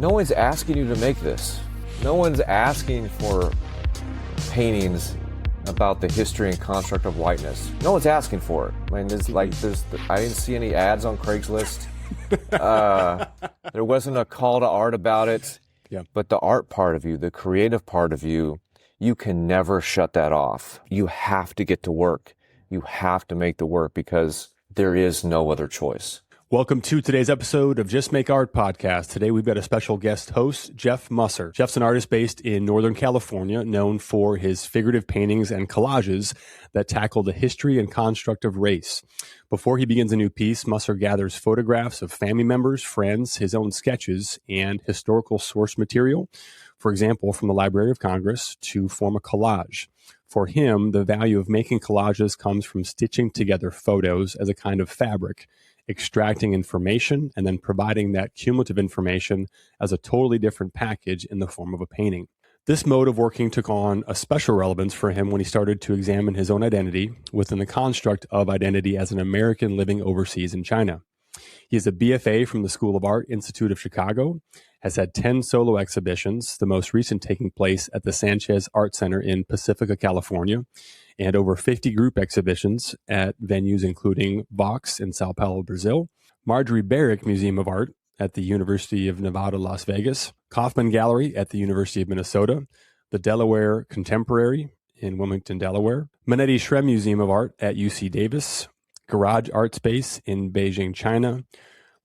no one's asking you to make this. No one's asking for paintings about the history and construct of whiteness. No one's asking for it. I mean, I didn't see any ads on Craigslist. There wasn't a call to art about it. Yeah. But the art part of you, the creative part of you, you can never shut that off. You have to get to work. You have to make the work because there is no other choice. Welcome to today's episode of Just Make Art podcast. Today we've got a special guest host, Jeff Musser. Jeff's an artist based in Northern California, known for his figurative paintings and collages that tackle the history and construct of race. Before he begins a new piece, Musser gathers photographs of family members, friends, his own sketches, and historical source material, for example, from the Library of Congress, to form a collage. For him, the value of making collages comes from stitching together photos as a kind of fabric, extracting information, and then providing that cumulative information as a totally different package in the form of a painting. This mode of working took on a special relevance for him when he started to examine his own identity within the construct of identity as an American living overseas in China. He is a BFA from the School of Art Institute of Chicago, has had 10 solo exhibitions, the most recent taking place at the Sanchez Art Center in Pacifica, California, and over 50 group exhibitions at venues including Vox in Sao Paulo, Brazil, Marjorie Barrick Museum of Art at the University of Nevada, Las Vegas, Kaufman Gallery at the University of Minnesota, the Delaware Contemporary in Wilmington, Delaware, Manetti Schrem Museum of Art at UC Davis, Garage Art Space in Beijing, China,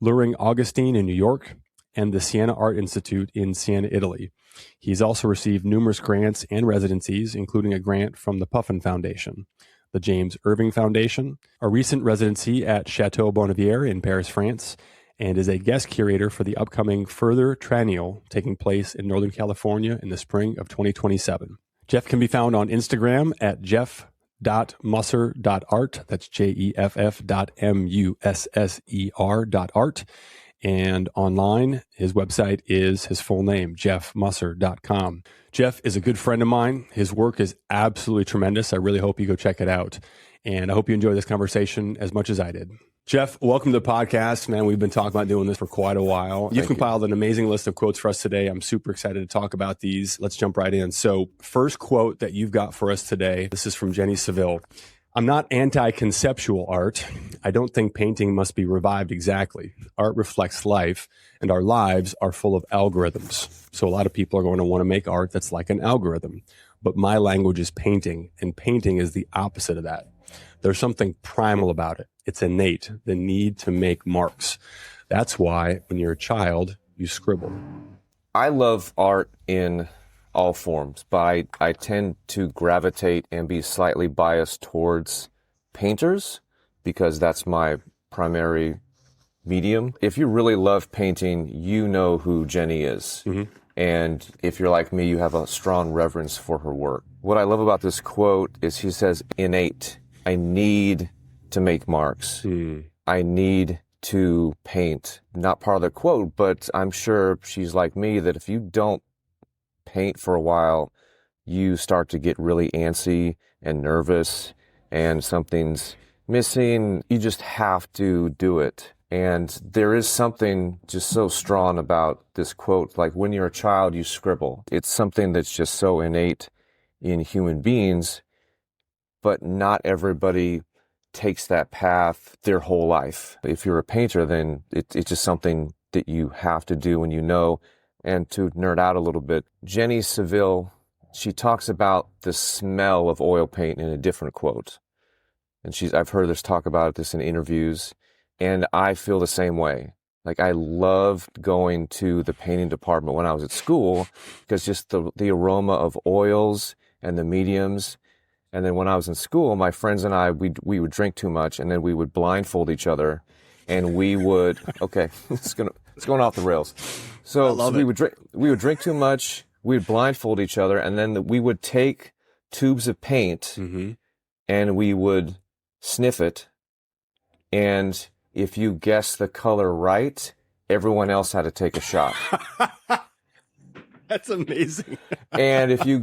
Luring Augustine in New York, and the Siena Art Institute in Siena, Italy. He's also received numerous grants and residencies, including a grant from the Puffin Foundation, the James Irving Foundation, a recent residency at Chateau Bonnevier in Paris, France, and is a guest curator for the upcoming Further Triennial taking place in Northern California in the spring of 2027. Jeff can be found on Instagram at jeff.musser.art. That's jeff.musser.art. And online, his website is his full name, jeffmusser.com. Jeff is a good friend of mine. His work is absolutely tremendous. I really hope you go check it out. And I hope you enjoy this conversation as much as I did. Jeff, welcome to the podcast, man. We've been talking about doing this for quite a while. You've compiled an amazing list of quotes for us today. I'm super excited to talk about these. Let's jump right in. So first quote that you've got for us today, this is from Jenny Saville. I'm not anti-conceptual art. I don't think painting must be revived exactly. Art reflects life, and our lives are full of algorithms. So a lot of people are going to want to make art that's like an algorithm. But my language is painting, and painting is the opposite of that. There's something primal about it. It's innate, the need to make marks. That's why when you're a child, you scribble. I love art in all forms, but I tend to gravitate and be slightly biased towards painters because that's my primary medium. If you really love painting, you know who Jenny is. Mm-hmm. And if you're like me, you have a strong reverence for her work. What I love about this quote is she says, innate. I need to make marks. I need to paint. Not part of the quote, but I'm sure she's like me that if you don't paint for a while, you start to get really antsy and nervous and something's missing. You just have to do it. And there is something just so strong about this quote. Like when you're a child, you scribble. It's something that's just so innate in human beings, but not everybody takes that path their whole life. If you're a painter, then it's just something that you have to do and you know. And to nerd out a little bit, Jenny Saville, she talks about the smell of oil paint in a different quote. And I've heard this talk about this in interviews, and I feel the same way. Like I loved going to the painting department when I was at school because just the aroma of oils and the mediums. And then when I was in school, my friends and I, we would drink too much, and then we would blindfold each other, and we would, okay, it's going off the rails. So we would drink too much, we would blindfold each other, and then we would take tubes of paint, and we would sniff it, and if you guessed the color right, everyone else had to take a shot. That's amazing. And if you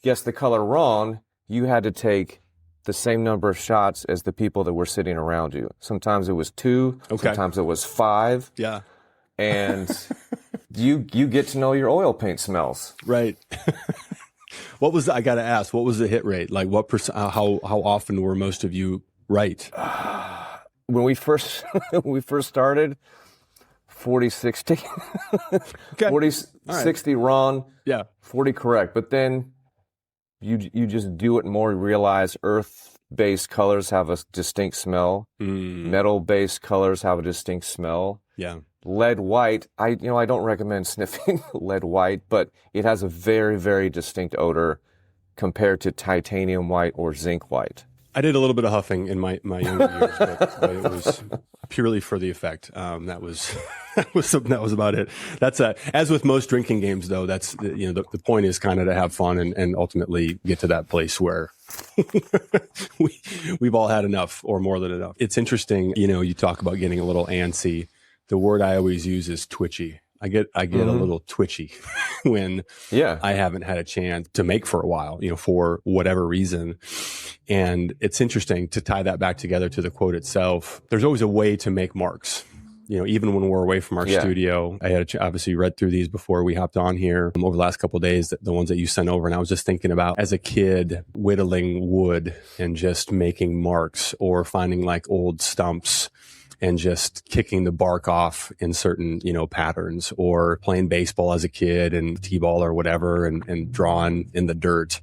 guessed the color wrong, you had to take the same number of shots as the people that were sitting around you. Sometimes it was 2, sometimes it was 5. Yeah. And you get to know your oil paint smells. Right. I got to ask, what was the hit rate? Like what how often were most of you right? When we first started, 40-60. Okay. 40-60 wrong. Yeah. 40 correct. But then you just do it more, you realize earth-based colors have a distinct smell. Metal-based colors have a distinct smell. Yeah. Lead white, I don't recommend sniffing lead white, but it has a very, very distinct odor compared to titanium white or zinc white. I did a little bit of huffing in my younger years, but it was purely for the effect. That was about it. That's as with most drinking games, though. That's the point is kind of to have fun and ultimately get to that place where we've all had enough or more than enough. It's interesting, you talk about getting a little antsy. The word I always use is twitchy. I get a little twitchy when I haven't had a chance to make for a while, for whatever reason. And it's interesting to tie that back together to the quote itself. There's always a way to make marks. Even when we're away from our studio. I had obviously read through these before we hopped on here over the last couple of days, the ones that you sent over. And I was just thinking about as a kid, whittling wood and just making marks or finding like old stumps and just kicking the bark off in certain, patterns, or playing baseball as a kid and t-ball or whatever and drawing in the dirt.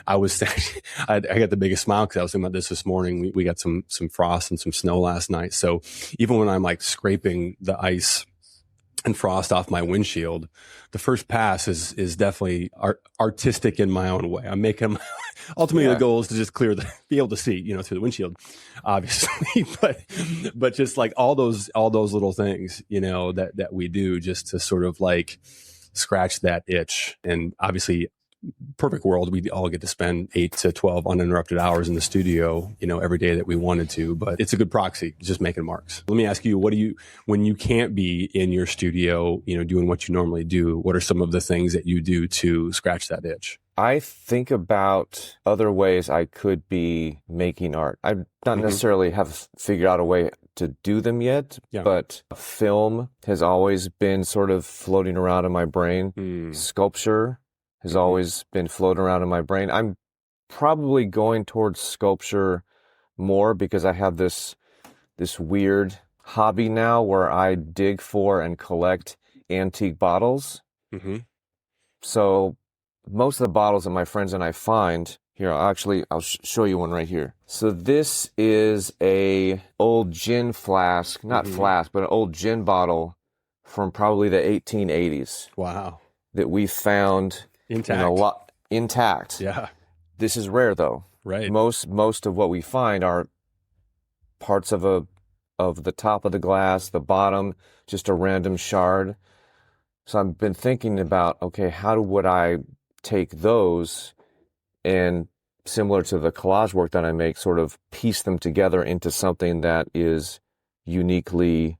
I got the biggest smile because I was thinking about this morning. We got some frost and some snow last night. So even when I'm like scraping the ice and frost off my windshield, the first pass is definitely artistic in my own way. I'm making ultimately the goal is to just be able to see, through the windshield, obviously, but just like all those little things, that we do just to sort of like scratch that itch. And obviously, perfect world, we all get to spend 8 to 12 uninterrupted hours in the studio, every day that we wanted to, but it's a good proxy, just making marks. Let me ask you, when you can't be in your studio, doing what you normally do, what are some of the things that you do to scratch that itch? I think about other ways I could be making art. I not necessarily have figured out a way to do them yet, but film has always been sort of floating around in my brain. Sculpture has always been floating around in my brain. I'm probably going towards sculpture more because I have this weird hobby now where I dig for and collect antique bottles. So most of the bottles that my friends and I find here, I'll show you one right here. So this is a old gin flask, not flask, but an old gin bottle from probably the 1880s. Wow. That we found intact. Yeah. This is rare though. Right. Most of what we find are parts of the top of the glass, the bottom, just a random shard. So I've been thinking about, okay, how would I take those and, similar to the collage work that I make, sort of piece them together into something that is uniquely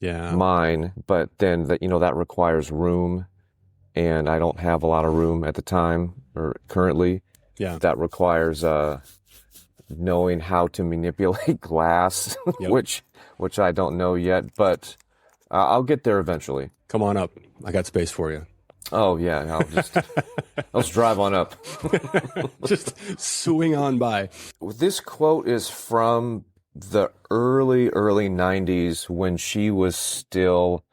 mine, but then that requires room. And I don't have a lot of room at the time or currently. Yeah. That requires knowing how to manipulate glass, which I don't know yet, but I'll get there eventually. Come on up. I got space for you. Oh yeah, let's drive on up. Just swing on by. This quote is from the early 90s when she was still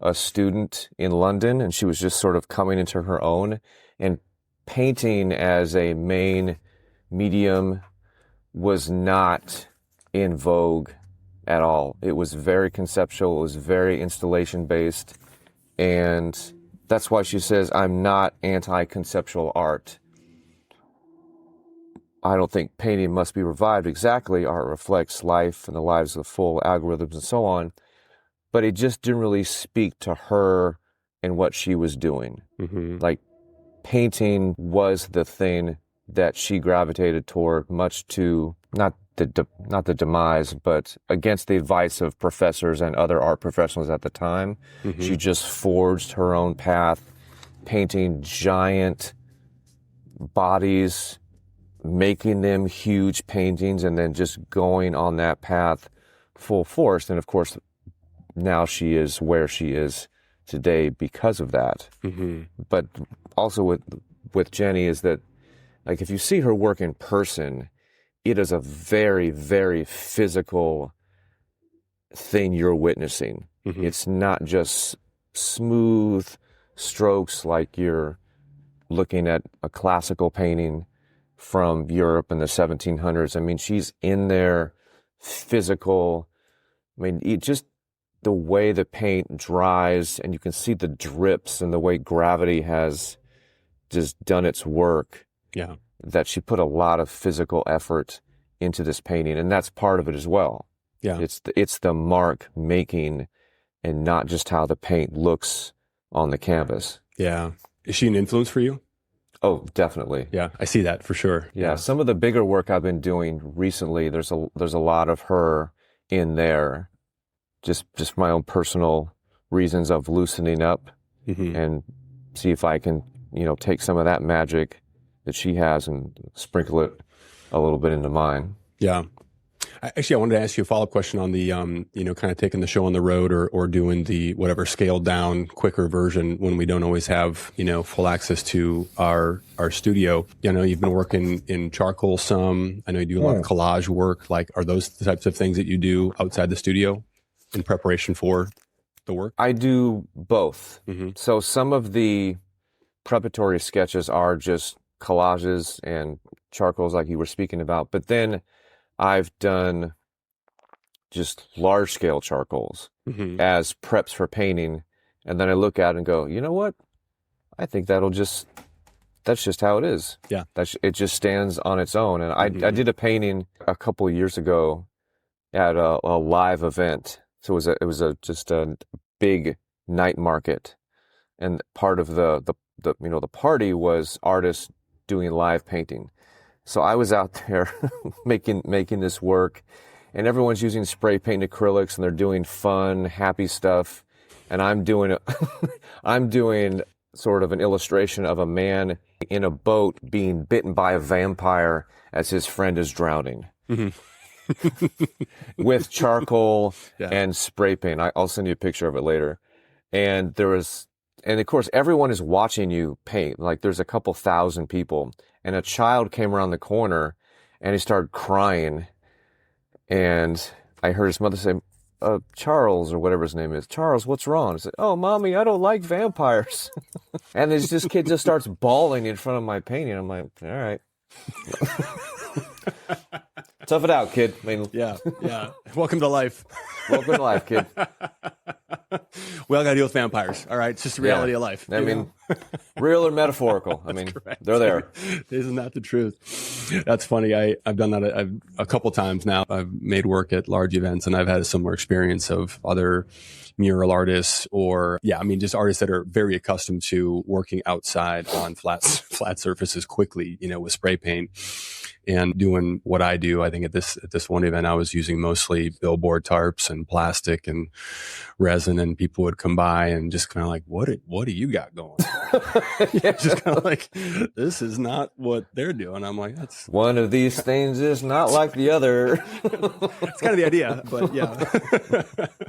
a student in London, and she was just sort of coming into her own, and painting as a main medium was not in vogue at all. It was very conceptual, it was very installation based, and that's why she says, I'm not anti-conceptual art. I don't think painting must be revived. Exactly, art reflects life and the lives of full algorithms and so on. But it just didn't really speak to her and what she was doing. Like, painting was the thing that she gravitated toward, much to not the demise, but against the advice of professors and other art professionals at the time. She just forged her own path, painting giant bodies, making them huge paintings, and then just going on that path full force. And of course, now she is where she is today because of that. Mm-hmm. But also with Jenny is that, like, if you see her work in person, it is a very, very physical thing you're witnessing. Mm-hmm. It's not just smooth strokes like you're looking at a classical painting from Europe in the 1700s. I mean, she's in there, physical. I mean, just the way the paint dries, and you can see the drips and the way gravity has just done its work. Yeah. That she put a lot of physical effort into this painting, and that's part of it as well. Yeah. It's the mark making, and not just how the paint looks on the canvas. Yeah. Is she an influence for you? Oh, definitely. Yeah, I see that for sure. Yeah. Some of the bigger work I've been doing recently, there's a lot of her in there. Just my own personal reasons of loosening up, Mm-hmm. and see if I can, take some of that magic that she has and sprinkle it a little bit into mine. Yeah. Actually, I wanted to ask you a follow-up question on the, kind of taking the show on the road or doing the whatever scaled down, quicker version when we don't always have, full access to our studio. You've been working in charcoal some. I know you do a lot of collage work. Like, are those the types of things that you do outside the studio in preparation for the work? I do both. Mm-hmm. So some of the preparatory sketches are just collages and charcoals like you were speaking about. But then I've done just large scale charcoals Mm-hmm. as preps for painting. And then I look at it and go, you know what? I think that's just how it is. Yeah. It just stands on its own. And Mm-hmm. I did a painting a couple of years ago at a live event. So it was just a big night market. And part of the party was artists doing live painting. So I was out there making this work, and everyone's using spray paint and acrylics, and they're doing fun, happy stuff. And I'm doing sort of an illustration of a man in a boat being bitten by a vampire as his friend is drowning. Mm-hmm. With charcoal Yeah. and spray paint. I'll send you a picture of it later. And of course, everyone is watching you paint. Like, there's a couple thousand people, and a child came around the corner and he started crying. And I heard his mother say, Charles, or whatever his name is, Charles, what's wrong? I said, oh, Mommy, I don't like vampires. And this kid just starts bawling in front of my painting. I'm like, all right. Tough it out, kid. I mean, Yeah. Welcome to life. welcome to life, kid. We all got to deal with vampires. All right. It's just the reality of life. I mean, real or metaphorical. I mean, correct. they're there. Isn't that the truth? That's funny. I've done that a couple times now. I've made work at large events, and I've had a similar experience of other mural artists just artists that are very accustomed to working outside on flat surfaces quickly, with spray paint. And doing what I do, I think at this one event, I was using mostly billboard tarps and plastic and resin, and people would come by and just kind of like, what do you got going? Yeah, just kind of like, this is not what they're doing. I'm like, that's One of these things is not like the other. it's kind of the idea, but yeah.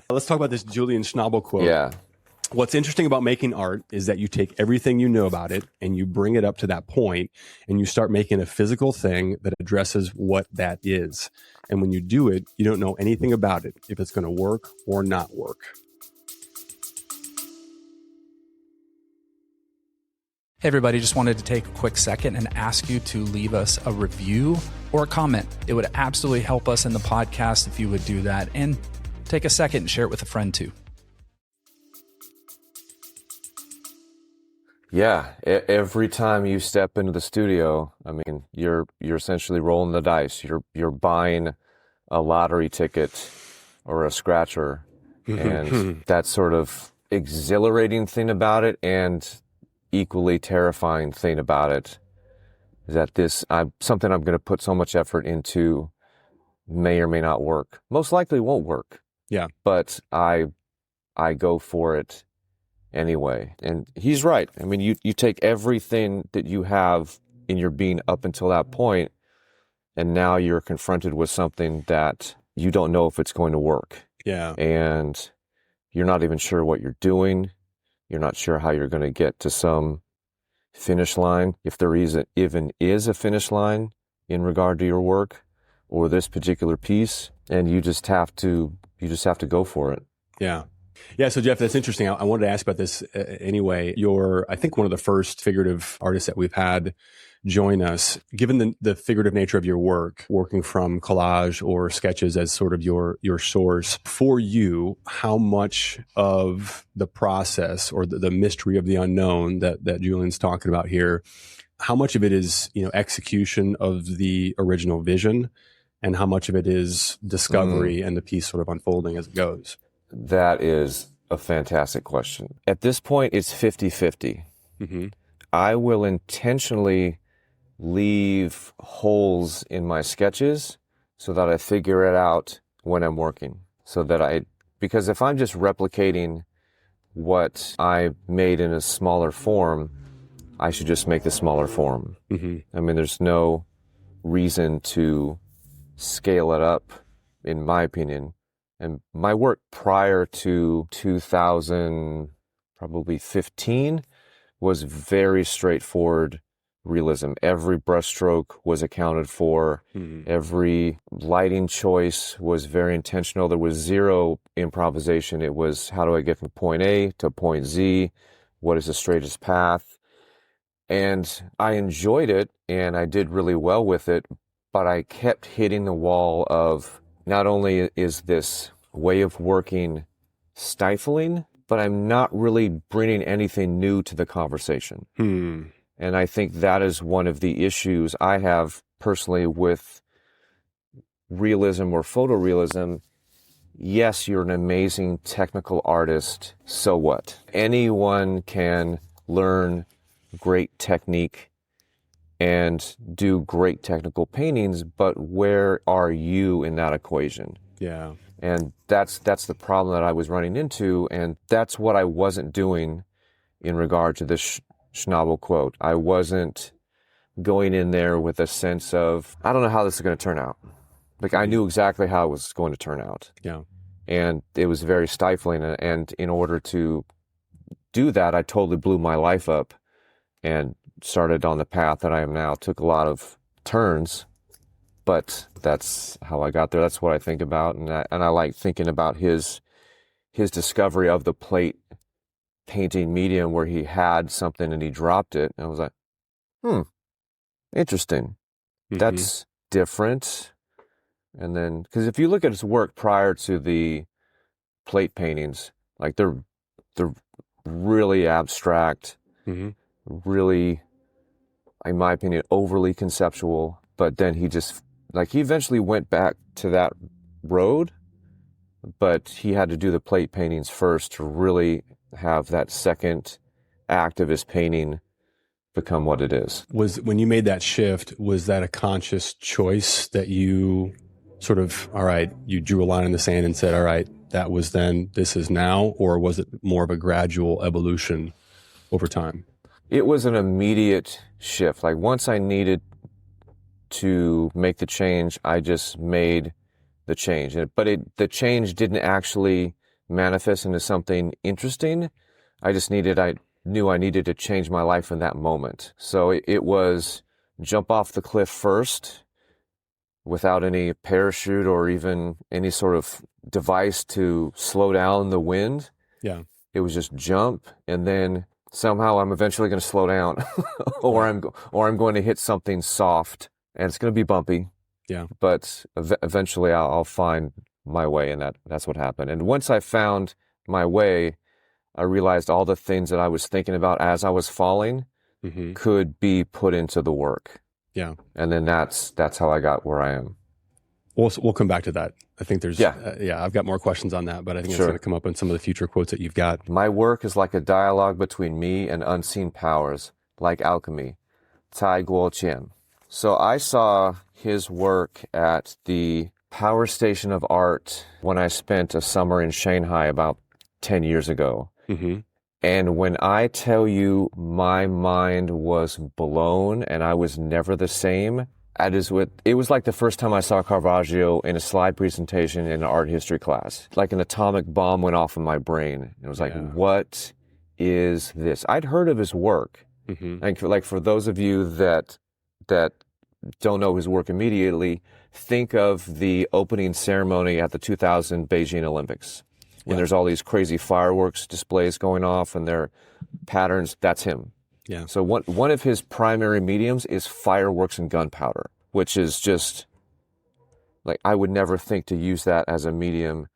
Let's talk about this Julian Schnabel quote. Yeah. What's interesting about making art is that you take everything you know about it and you bring it up to that point and you start making a physical thing that addresses what that is. And when you do it, you don't know anything about it, if it's going to work or not work. Hey everybody, just wanted to take a quick second and ask you to leave us a review or a comment. It would absolutely help us in the podcast if you would do that, and take a second and share it with a friend too. Yeah. Every time you step into the studio, I mean, you're essentially rolling the dice. You're buying a lottery ticket or a scratcher. And that sort of exhilarating thing about it, and equally terrifying thing about it, is that something I'm going to put so much effort into may or may not work. Most likely won't work. Yeah. But I go for it anyway. And he's right. I mean, you take everything that you have in your being up until that point, and now you're confronted with something that you don't know if it's going to work. Yeah. And you're not even sure what you're doing. You're not sure how you're going to get to some finish line, if there even is a finish line in regard to your work or this particular piece, and you just have to go for it. Yeah. Yeah. So Jeff, that's interesting. I wanted to ask about this anyway. You're, I think, one of the first figurative artists that we've had join us. Given the figurative nature of your work, working from collage or sketches as sort of your source, for you, how much of the process or the mystery of the unknown that Julian's talking about here, how much of it is, execution of the original vision, and how much of it is discovery and the piece sort of unfolding as it goes? That is a fantastic question. At this point, it's 50-50. Mm-hmm. I will intentionally leave holes in my sketches so that I figure it out when I'm working. Because if I'm just replicating what I made in a smaller form, I should just make the smaller form. Mm-hmm. I mean, there's no reason to scale it up, in my opinion. And my work prior to 2015 was very straightforward realism. Every brushstroke was accounted for. Mm-hmm. Every lighting choice was very intentional. There was zero improvisation. It was, how do I get from point A to point Z? What is the straightest path? And I enjoyed it, and I did really well with it, but I kept hitting the wall of, not only is this way of working stifling, but I'm not really bringing anything new to the conversation. And I think that is one of the issues I have personally with realism or photorealism. Yes, you're an amazing technical artist. So what? Anyone can learn great technique and do great technical paintings, but where are you in that equation? Yeah. And that's the problem that I was running into, and that's what I wasn't doing in regard to this Schnabel quote. I wasn't going in there with a sense of, I don't know how this is going to turn out. Like, I knew exactly how it was going to turn out. Yeah. And it was very stifling, and in order to do that, I totally blew my life up and started on the path that I am now. Took a lot of turns, but that's how I got there. That's what I think about, and I like thinking about his discovery of the plate painting medium, where he had something and he dropped it, and I was like, interesting. Mm-hmm. That's different. And then, because if you look at his work prior to the plate paintings, like they're really abstract, mm-hmm. really, in my opinion, overly conceptual. But then he eventually went back to that road, but he had to do the plate paintings first to really have that second act of his painting become what it is. When you made that shift, was that a conscious choice that you sort of, all right, you drew a line in the sand and said, all right, that was then, this is now, or was it more of a gradual evolution over time? It was an immediate shift. Like, once I needed to make the change, I just made the change. But the change didn't actually manifest into something interesting. I knew I needed to change my life in that moment. So it was jump off the cliff first without any parachute or even any sort of device to slow down the wind. Yeah. It was just jump, and then somehow I'm eventually going to slow down or I'm going to hit something soft, and it's going to be bumpy. Yeah. But eventually I'll find my way, and that's what happened. And once I found my way, I realized all the things that I was thinking about as I was falling mm-hmm. could be put into the work. Yeah. And then that's how I got where I am. We'll come back to that. I think there's, I've got more questions on that, but I think it's going to come up in some of the future quotes that you've got. My work is like a dialogue between me and unseen powers, like alchemy. Tai Guo Qian. So I saw his work at the Power Station of Art when I spent a summer in Shanghai about 10 years ago. Mm-hmm. And when I tell you my mind was blown and I was never the same, it was like the first time I saw Caravaggio in a slide presentation in an art history class. Like an atomic bomb went off in my brain. It was like, what is this. I'd heard of his work. Like for those of you that don't know his work immediately, think of the opening ceremony at the 2000 Beijing Olympics when there's all these crazy fireworks displays going off and their patterns. That's him. Yeah. So one of his primary mediums is fireworks and gunpowder, which is just like, I would never think to use that as a medium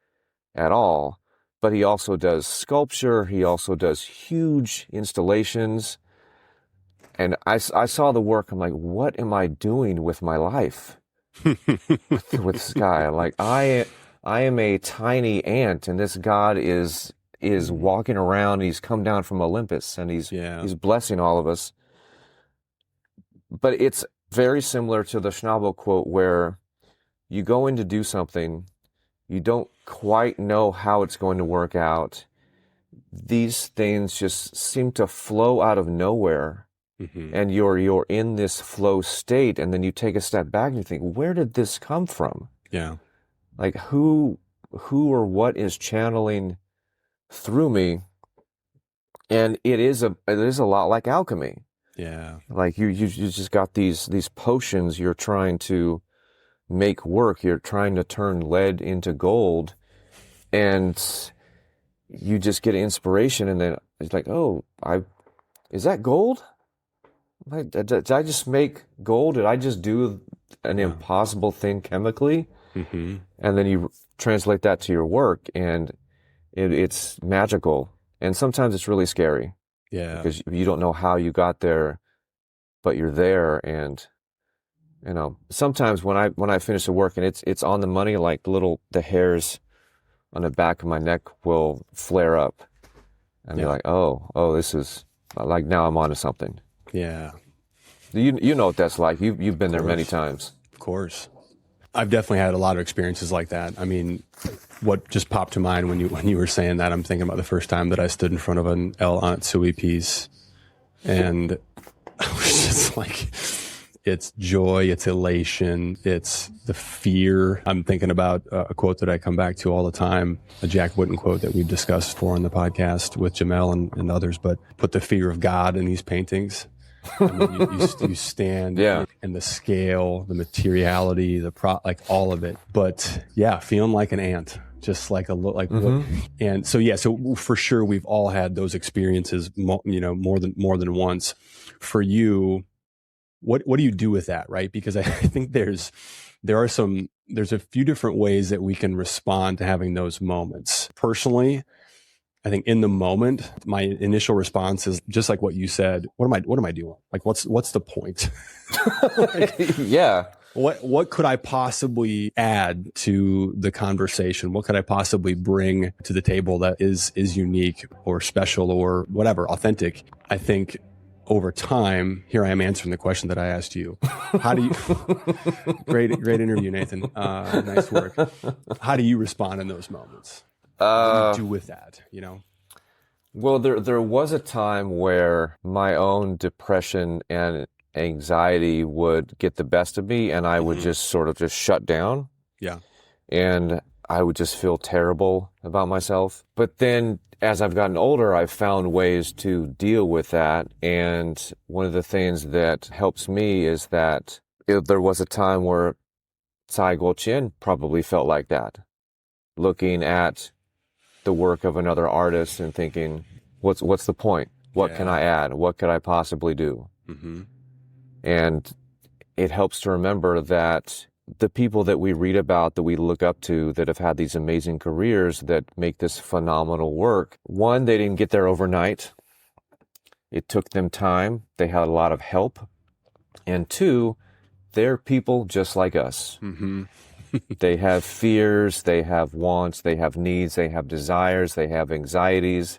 at all. But he also does sculpture. He also does huge installations. And I saw the work. I'm like, what am I doing with my life with this guy? Like, I am a tiny ant, and this God is walking around. He's come down from Olympus, and he's blessing all of us. But it's very similar to the Schnabel quote, where you go in to do something, you don't quite know how it's going to work out. These things just seem to flow out of nowhere. And you're in this flow state, and then you take a step back and you think, where did this come from? Yeah. Like who or what is channeling through me? And it is a lot like alchemy. Yeah. Like you just got these potions you're trying to make work. You're trying to turn lead into gold, and you just get inspiration, and then it's like, oh, is that gold? Did I just make gold? Did I just do an impossible thing chemically? And then you translate that to your work, and it's magical. And sometimes it's really scary. Yeah. Because you don't know how you got there, but you're there. And, sometimes when I finish the work and it's on the money, like the hairs on the back of my neck will flare up. And you're like, oh, this is like, now I'm onto something. Yeah. You know what that's like. You've been there many times. Of course. I've definitely had a lot of experiences like that. I mean, what just popped to mind when you were saying that, I'm thinking about the first time that I stood in front of an El Antsui piece, and I was just like, it's joy, it's elation, it's the fear. I'm thinking about a quote that I come back to all the time, a Jack Wooten quote that we've discussed before on the podcast with Jamel and others, but put the fear of God in these paintings. I mean, you stand and the scale, the materiality, like all of it. But yeah, feeling like an ant, just like and so for sure we've all had those experiences, more than once. For you, what do you do with that, right? Because I think there's a few different ways that we can respond to having those moments. Personally, I think in the moment, my initial response is just like what you said. What am I doing? Like, what's the point? Yeah. What could I possibly add to the conversation? What could I possibly bring to the table that is unique or special or whatever, authentic? I think over time, here I am answering the question that I asked you. How do you, great interview, Nathan. Nice work. How do you respond in those moments? What do you do with that, Well, there was a time where my own depression and anxiety would get the best of me, and I would just sort of just shut down. Yeah. And I would just feel terrible about myself. But then as I've gotten older, I've found ways to deal with that. And one of the things that helps me is that there was a time where Cai Guoqian probably felt like that, looking at the work of another artist and thinking, what's the point? What can I add? What could I possibly do? And it helps to remember that the people that we read about, that we look up to, that have had these amazing careers, that make this phenomenal work, one, they didn't get there overnight. It took them time. They had a lot of help. And two, they're people just like us. They have fears, they have wants, they have needs, they have desires, they have anxieties.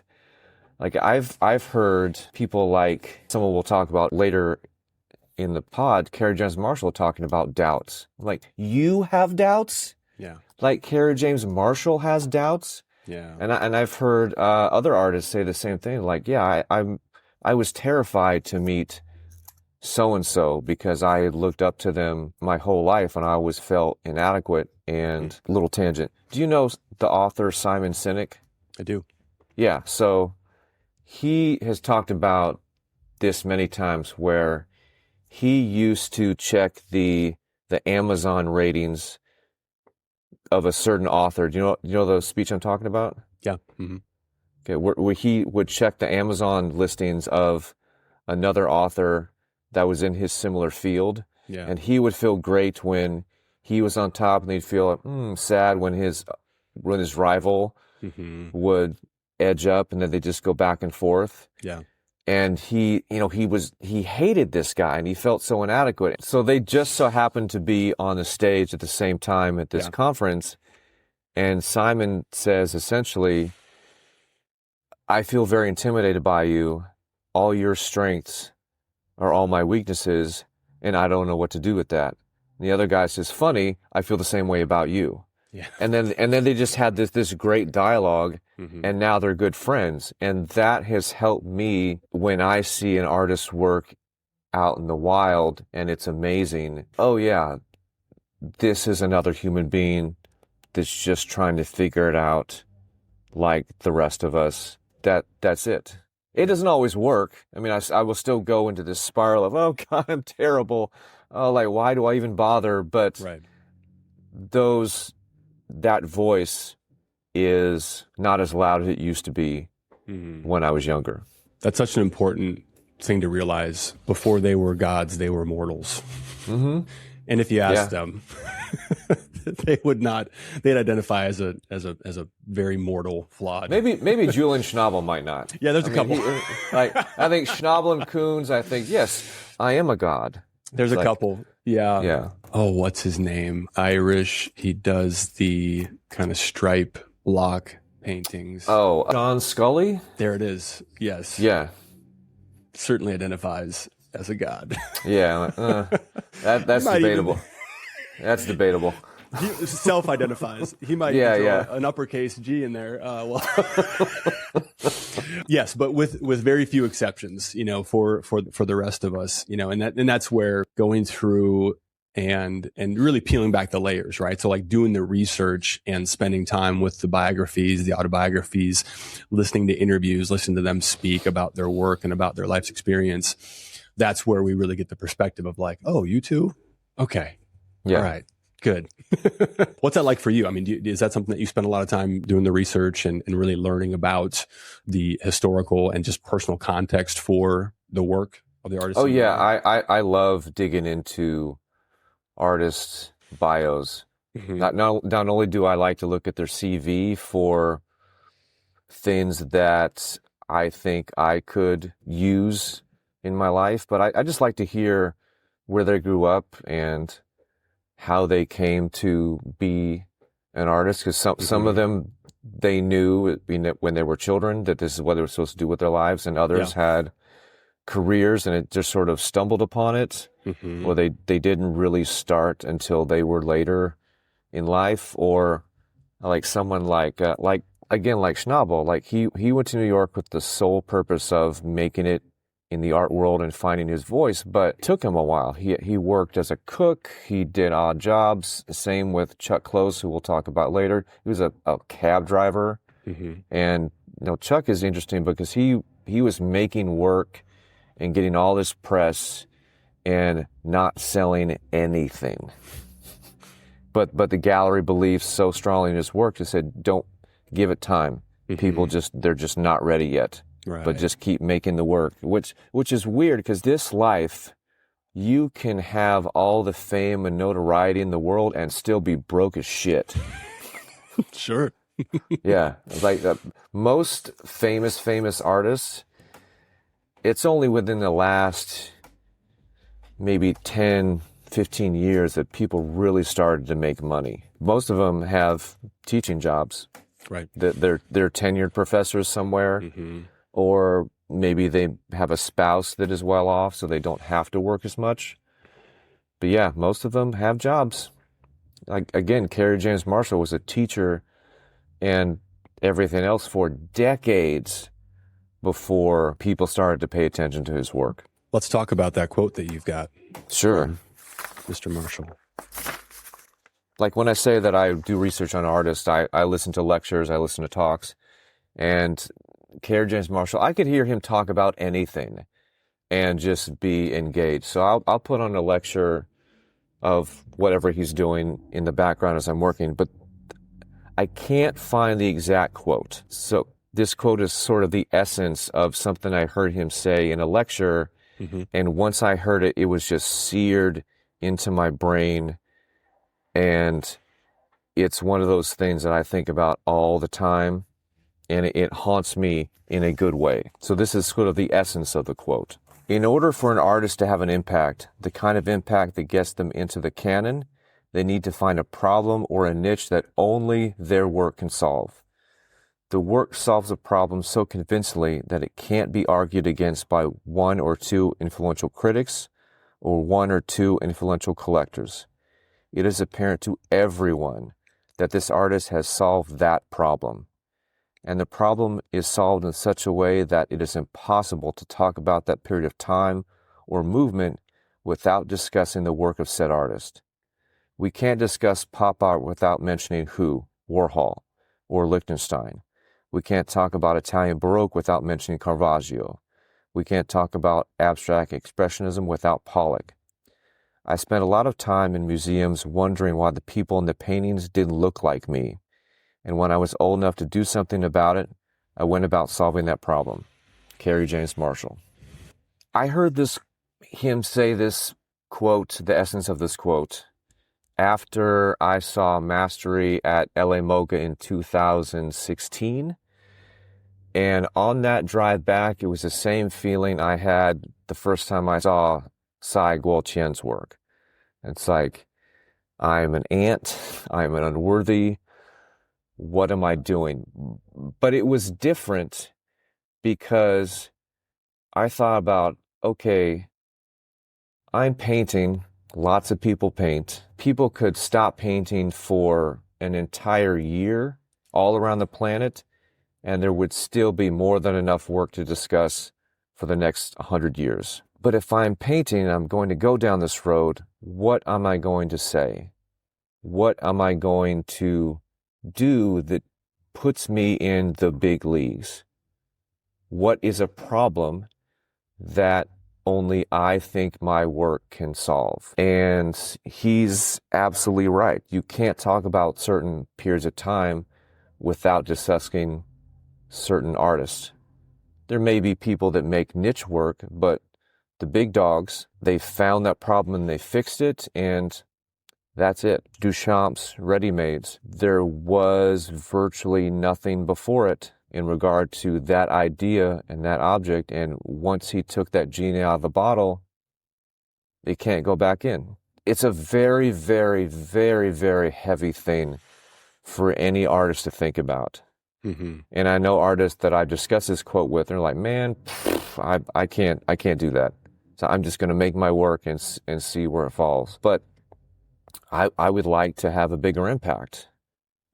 Like I've heard people, like someone we'll talk about later in the pod, Kerry James Marshall, talking about doubts. Like, you have doubts? Yeah. Like Kerry James Marshall has doubts? Yeah. And I've heard other artists say the same thing. Like, yeah, I was terrified to meet so-and-so because I had looked up to them my whole life and I always felt inadequate. And little tangent. Do you know the author Simon Sinek? I do. Yeah. So he has talked about this many times where he used to check the Amazon ratings of a certain author. Do you know the speech I'm talking about? Yeah. Mm-hmm. Okay, where he would check the Amazon listings of another author that was in his similar field. Yeah. And he would feel great when he was on top, and he'd feel sad when his rival would edge up, and then they just go back and forth. Yeah. And he hated this guy, and he felt so inadequate. So they just so happened to be on the stage at the same time at this conference. And Simon says, essentially, I feel very intimidated by you. All your strengths are all my weaknesses, and I don't know what to do with that. And the other guy says, funny, I feel the same way about you. Yeah. And then they just had this great dialogue, and now they're good friends. And that has helped me when I see an artist's work out in the wild and it's amazing. Oh yeah, this is another human being that's just trying to figure it out like the rest of us. That's it. It doesn't always work. I mean, I will still go into this spiral of, oh God, I'm terrible. Oh, like, why do I even bother? But that voice is not as loud as it used to be when I was younger. That's such an important thing to realize. Before they were gods, they were mortals. And if you asked them, they would not. They'd identify as a very mortal, flawed. Maybe Julian Schnabel might not. Yeah, there's a couple. I think Schnabel and Koons. I think yes, I am a god. There's a couple. Yeah. Yeah. Oh, what's his name? Irish. He does the kind of stripe block paintings. Oh, John Scully? There it is. Yes. Yeah. Certainly identifies as a god. Yeah. That's debatable. That's debatable. He self-identifies. He might draw an uppercase G in there. Yes, but with very few exceptions, for the rest of us, and that's where going through and really peeling back the layers, right? So like doing the research and spending time with the biographies, the autobiographies, listening to interviews, listening to them speak about their work and about their life's experience. That's where we really get the perspective of like, oh, you too? Okay. Yeah. All right. Good. What's that like for you? I mean, is that something that you spend a lot of time doing the research and really learning about the historical and just personal context for the work of the artist? Oh, yeah. I love digging into artists' bios. Not only do I like to look at their CV for things that I think I could use in my life, but I just like to hear where they grew up and how they came to be an artist, because some of them, they knew when they were children that this is what they were supposed to do with their lives, and others had careers and it just sort of stumbled upon it, or they didn't really start until they were later in life. Or like someone like Schnabel, like he went to New York with the sole purpose of making it in the art world and finding his voice, but it took him a while. He worked as a cook. He did odd jobs. Same with Chuck Close, who we'll talk about later. He was a cab driver. And Chuck is interesting because he was making work and getting all this press and not selling anything. But the gallery believes so strongly in his work, they said, don't give it time. People they're just not ready yet. Right. But just keep making the work, which is weird, because this life, you can have all the fame and notoriety in the world and still be broke as shit. Sure. Yeah. Like most famous artists, it's only within the last maybe 10, 15 years that people really started to make money. Most of them have teaching jobs. Right. They're tenured professors somewhere. Or maybe they have a spouse that is well off, so they don't have to work as much. But yeah, most of them have jobs. Like, again, Kerry James Marshall was a teacher and everything else for decades before people started to pay attention to his work. Let's talk about that quote that you've got. Sure. Mr. Marshall. Like when I say that I do research on artists, I listen to lectures, I listen to talks, and Kerry James Marshall, I could hear him talk about anything and just be engaged. So I'll put on a lecture of whatever he's doing in the background as I'm working, but I can't find the exact quote. So this quote is sort of the essence of something I heard him say in a lecture. Mm-hmm. And once I heard it, it was just seared into my brain. And it's one of those things that I think about all the time. And it haunts me in a good way. So this is sort of the essence of the quote. In order for an artist to have an impact, the kind of impact that gets them into the canon, they need to find a problem or a niche that only their work can solve. The work solves a problem so convincingly that it can't be argued against by one or two influential critics or one or two influential collectors. It is apparent to everyone that this artist has solved that problem. And the problem is solved in such a way that it is impossible to talk about that period of time or movement without discussing the work of said artist. We can't discuss pop art without mentioning who, Warhol, or Lichtenstein. We can't talk about Italian Baroque without mentioning Caravaggio. We can't talk about abstract expressionism without Pollock. I spent a lot of time in museums wondering why the people in the paintings didn't look like me. And when I was old enough to do something about it, I went about solving that problem. Kerry James Marshall. I heard him say this quote, the essence of this quote, after I saw Mastery at LA MoGA in 2016. And on that drive back, it was the same feeling I had the first time I saw Sai Guoqian's work. It's like, I'm an ant, I'm an unworthy, what am I doing? But it was different because I thought about, okay, I'm painting, lots of people paint. People could stop painting for an entire year all around the planet, and there would still be more than enough work to discuss for the next 100 years. But if I'm painting and I'm going to go down this road, what am I going to say? What am I going to do that puts me in the big leagues? What is a problem that only I think my work can solve? And he's absolutely right. You can't talk about certain periods of time without discussing certain artists. There may be people that make niche work, but the big dogs, they found that problem and they fixed it, and that's it. Duchamp's ready-mades, there was virtually nothing before it in regard to that idea and that object, and once he took that genie out of the bottle, it can't go back in. It's a very, very, very, very heavy thing for any artist to think about. Mm-hmm. And I know artists that I discuss this quote with, and they're like, man, I can't do that. So I'm just going to make my work and see where it falls. But I would like to have a bigger impact,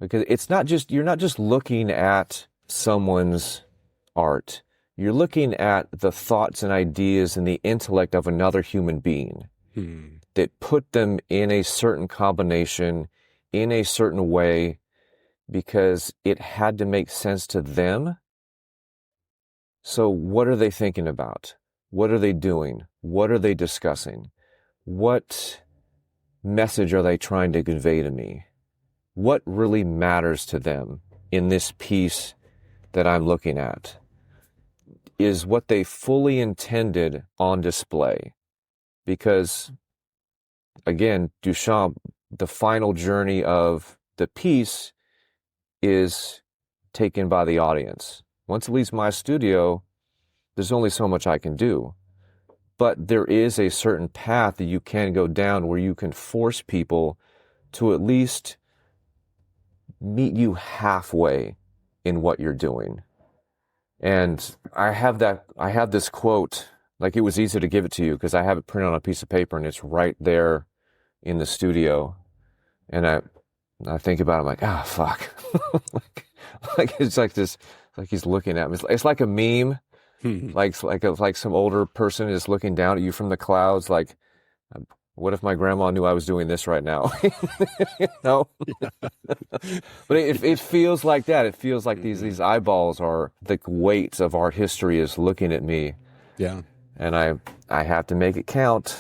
because you're not just looking at someone's art. You're looking at the thoughts and ideas and the intellect of another human being that put them in a certain combination, in a certain way, because it had to make sense to them. So what are they thinking about? What are they doing? What are they discussing? What message are they trying to convey to me? What really matters to them in this piece that I'm looking at? Is what they fully intended on display? Because, again, Duchamp, the final journey of the piece is taken by the audience. Once it leaves my studio, there's only so much I can do. But there is a certain path that you can go down where you can force people to at least meet you halfway in what you're doing. And I have this quote, like, it was easy to give it to you because I have it printed on a piece of paper and it's right there in the studio. And I think about it, I'm like, fuck. like it's like this, like he's looking at me. It's like a meme. like some older person is looking down at you from the clouds, like, what if my grandma knew I was doing this right now? No. But it feels like that. It feels like these eyeballs are, the weight of art history is looking at me. Yeah. And I have to make it count,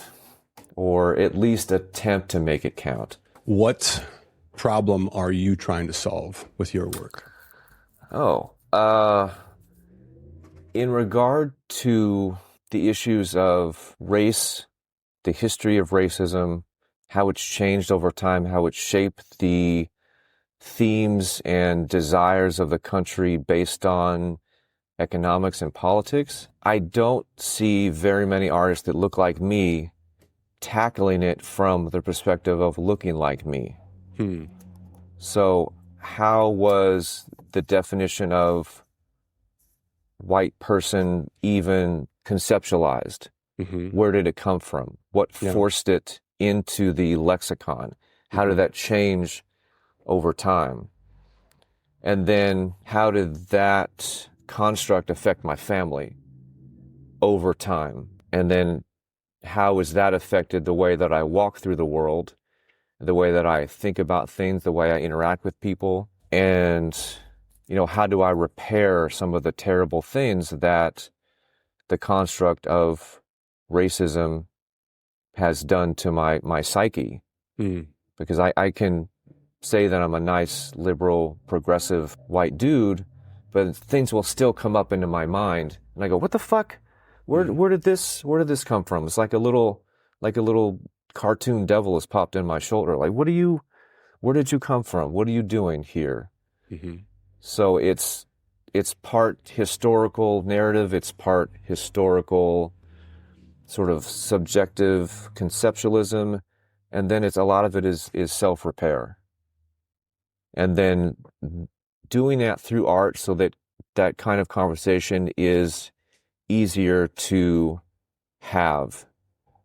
or at least attempt to make it count. What problem are you trying to solve with your work? In regard to the issues of race, the history of racism, how it's changed over time, how it's shaped the themes and desires of the country based on economics and politics, I don't see very many artists that look like me tackling it from the perspective of looking like me. So how was the definition of white person even conceptualized? Where did it come from? What forced it into the lexicon? How did that change over time? And then how did that construct affect my family over time? And then how has that affected the way that I walk through the world, the way that I think about things, the way I interact with people? And, how do I repair some of the terrible things that the construct of racism has done to my psyche? Because I can say that I'm a nice, liberal, progressive white dude, but things will still come up into my mind, and I go, "What the fuck? Where did this come from?" It's like a little cartoon devil has popped in my shoulder. Like, where did you come from? What are you doing here? So it's part historical narrative, it's part historical sort of subjective conceptualism, and then a lot of it is self-repair. And then doing that through art so that kind of conversation is easier to have,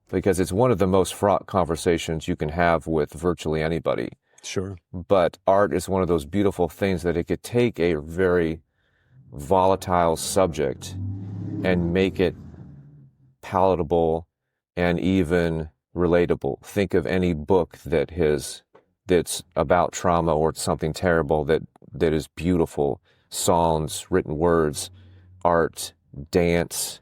because it's one of the most fraught conversations you can have with virtually anybody. Sure. But art is one of those beautiful things that it could take a very volatile subject and make it palatable and even relatable. Think of any book that's about trauma or something terrible that is beautiful. Songs, written words, art, dance,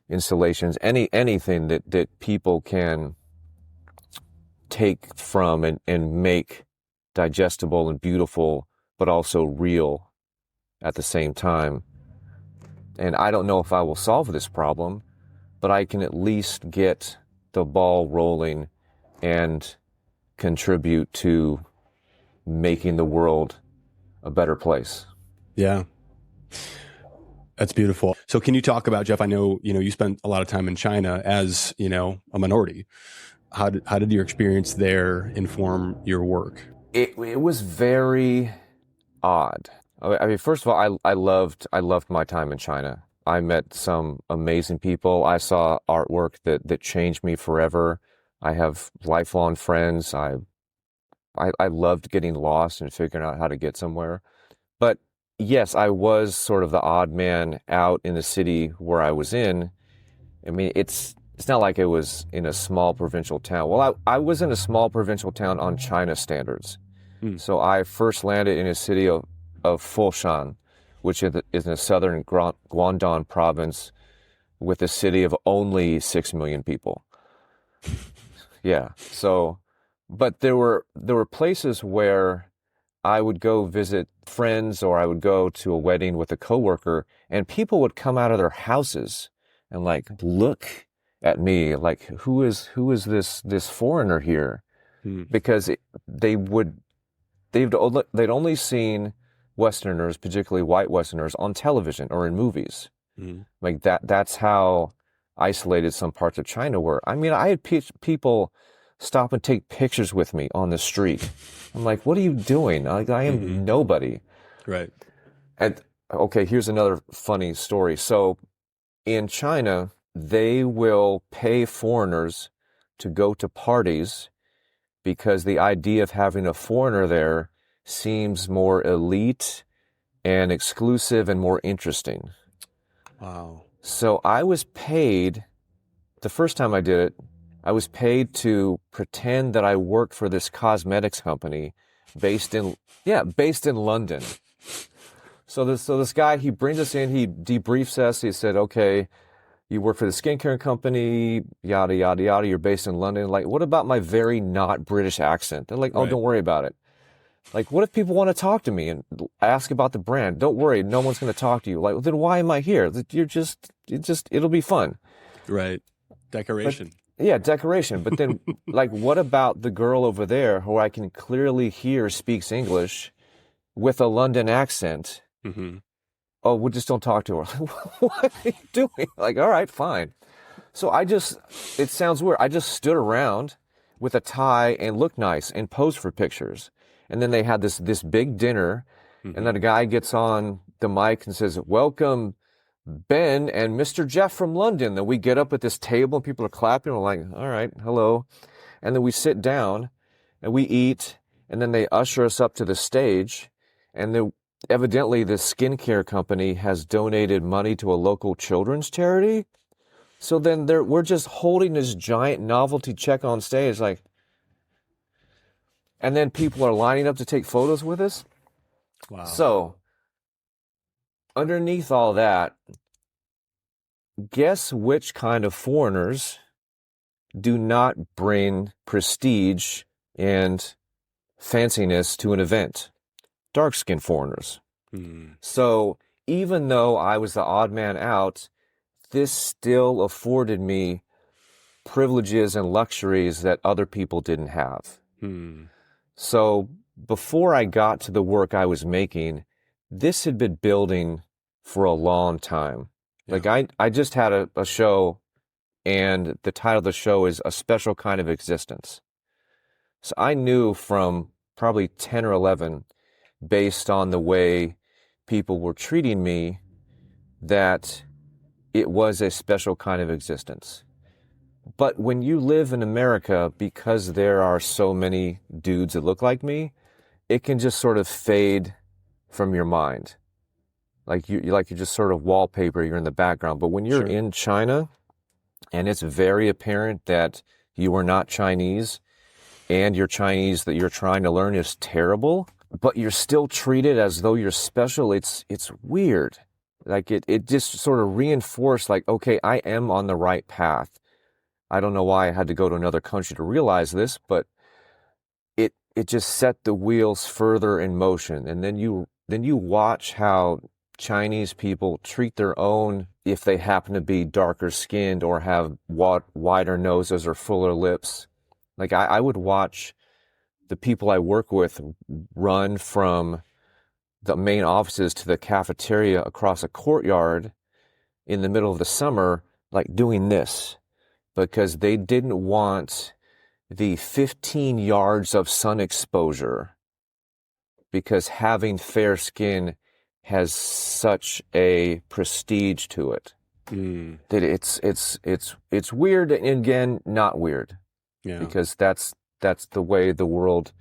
installations, anything that people can take from and make digestible and beautiful, but also real at the same time. And I don't know if I will solve this problem, but I can at least get the ball rolling and contribute to making the world a better place. Yeah. That's beautiful. So can you talk about, Jeff, I know, you spent a lot of time in China as, a minority. How did your experience there inform your work? It was very odd. I mean, first of all, I loved my time in China. I met some amazing people. I saw artwork that changed me forever. I have lifelong friends. I loved getting lost and figuring out how to get somewhere. But yes, I was sort of the odd man out in the city where I was in. I mean, it's not like it was in a small provincial town. Well, I was in a small provincial town on China standards. So I first landed in a city of Foshan, which is in the southern Guangdong province, with a city of only 6 million people. Yeah. So, but there were places where I would go visit friends, or I would go to a wedding with a coworker, and people would come out of their houses and look at me like, who is this foreigner here? Because they'd only seen Westerners, particularly white Westerners, on television or in movies. Like that's how isolated some parts of China were. I mean, I had people stop and take pictures with me on the street. I'm like, what are you doing? I am nobody. Right. And okay, here's another funny story. So in China, they will pay foreigners to go to parties because the idea of having a foreigner there seems more elite and exclusive and more interesting. Wow. So I was paid, the first time I did it, I was paid to pretend that I worked for this cosmetics company based in London. So this guy, he brings us in, he debriefs us. He said, okay, you work for the skincare company, yada, yada, yada. You're based in London. Like, what about my very not British accent? They're like, oh, don't worry about it. Like, what if people want to talk to me and ask about the brand? Don't worry, no one's going to talk to you. Like, well, then why am I here? It'll be fun. Right. Decoration. Decoration. But then, like, what about the girl over there who I can clearly hear speaks English with a London accent? Mm-hmm. Oh, we just don't talk to her. What are you doing? Like, all right, fine. So it sounds weird. I just stood around with a tie and looked nice and posed for pictures. And then they had this big dinner, and then a guy gets on the mic and says, welcome, Ben and Mr. Jeff from London. Then we get up at this table and people are clapping. We're like, all right, hello. And then we sit down and we eat, and then they usher us up to the stage. And evidently the skincare company has donated money to a local children's charity. So then we're just holding this giant novelty check on stage, like, and then people are lining up to take photos with us. Wow. So underneath all that, guess which kind of foreigners do not bring prestige and fanciness to an event? Dark-skinned foreigners. So even though I was the odd man out, this still afforded me privileges and luxuries that other people didn't have. So before I got to the work I was making, this had been building for a long time. Yeah. Like I just had a show, and the title of the show is A Special Kind of Existence. So I knew from probably 10 or 11, based on the way people were treating me, that it was a special kind of existence. But when you live in America, because there are so many dudes that look like me, it can just sort of fade from your mind. Like you just sort of wallpaper, you're in the background. But when you're in China, and it's very apparent that you are not Chinese, and your Chinese that you're trying to learn is terrible, but you're still treated as though you're special, it's weird. Like it just sort of reinforced, like, okay, I am on the right path. I don't know why I had to go to another country to realize this, but it just set the wheels further in motion. And then you watch how Chinese people treat their own, if they happen to be darker skinned or have wider noses or fuller lips. Like I would watch the people I work with run from the main offices to the cafeteria across a courtyard in the middle of the summer, like doing this, because they didn't want the 15 yards of sun exposure, because having fair skin has such a prestige to it that it's weird, and again, not weird, because that's the way the world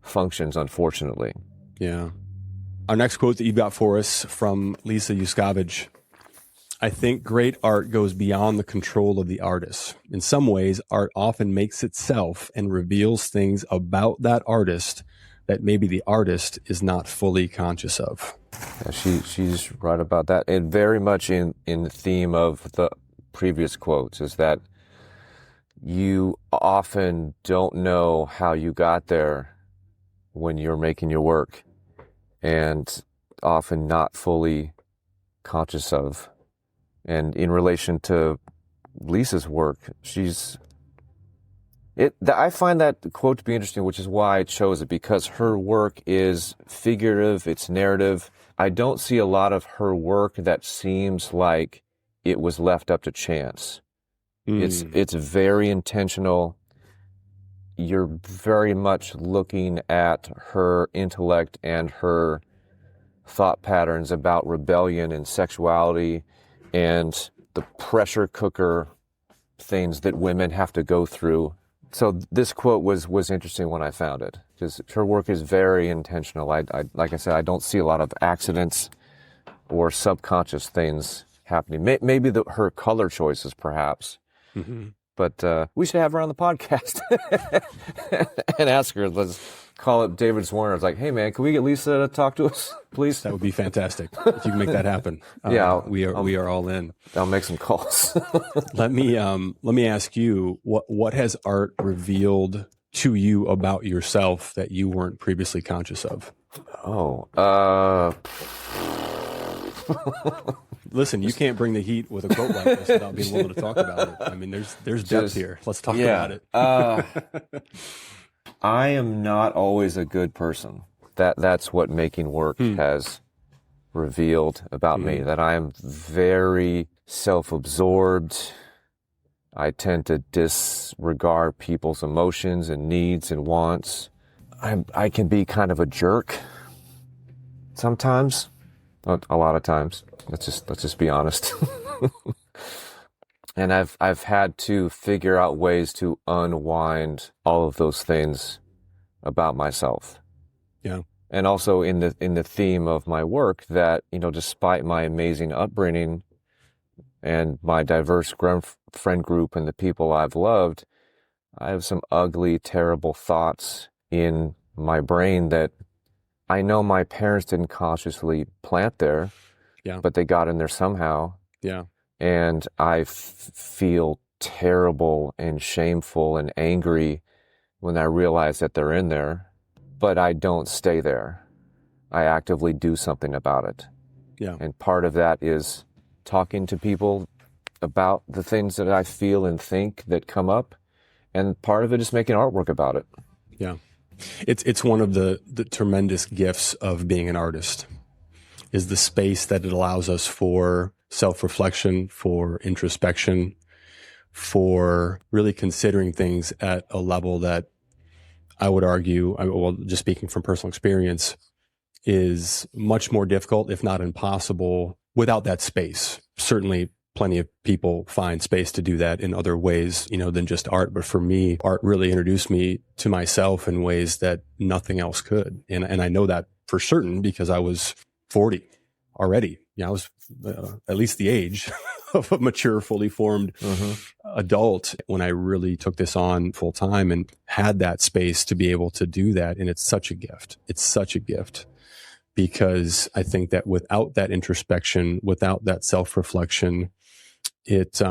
functions, unfortunately. Yeah. Our next quote that you've got for us from Lisa Yuskavage: I think great art goes beyond the control of the artist. In some ways, art often makes itself and reveals things about that artist that maybe the artist is not fully conscious of. Yeah, she's right about that. And very much in the theme of the previous quotes is that you often don't know how you got there when you're making your work, and often not fully conscious of. And in relation to Lisa's work, I find that quote to be interesting, which is why I chose it, because her work is figurative, it's narrative. I don't see a lot of her work that seems like it was left up to chance. It's very intentional. You're very much looking at her intellect and her thought patterns about rebellion and sexuality and the pressure cooker things that women have to go through. So this quote was interesting when I found it, because her work is very intentional. I like I said, I don't see a lot of accidents or subconscious things happening. Maybe her color choices, perhaps. But we should have her on the podcast and ask her. Let's call up David Swarner. It's like, hey man, can we get Lisa to talk to us, please? That would be fantastic if you can make that happen. Yeah, we are all in. I'll make some calls. Let me ask you, what has art revealed to you about yourself that you weren't previously conscious of? Listen, you can't bring the heat with a quote like this without being willing to talk about it. I mean, there's depth here. Let's talk about it. I am not always a good person. That's what making work has revealed about me, that I am very self-absorbed. I tend to disregard people's emotions and needs and wants. I can be kind of a jerk sometimes, a lot of times. Let's just be honest. And I've had to figure out ways to unwind all of those things about myself. Yeah. And also in the theme of my work that, despite my amazing upbringing and my diverse friend group and the people I've loved, I have some ugly, terrible thoughts in my brain that I know my parents didn't consciously plant there, but they got in there somehow. Yeah. And I feel terrible and shameful and angry when I realize that they're in there, but I don't stay there. I actively do something about it. Yeah. And part of that is talking to people about the things that I feel and think that come up. And part of it is making artwork about it. Yeah. It's one of the tremendous gifts of being an artist, is the space that it allows us for self-reflection, for introspection, for really considering things at a level that I would argue, just speaking from personal experience, is much more difficult, if not impossible, without that space. Certainly plenty of people find space to do that in other ways, than just art. But for me, art really introduced me to myself in ways that nothing else could. And I know that for certain because I was 40 already. I was at least the age of a mature, fully formed adult when I really took this on full time and had that space to be able to do that. And it's such a gift. It's such a gift because I think that without that introspection, without that self-reflection, it's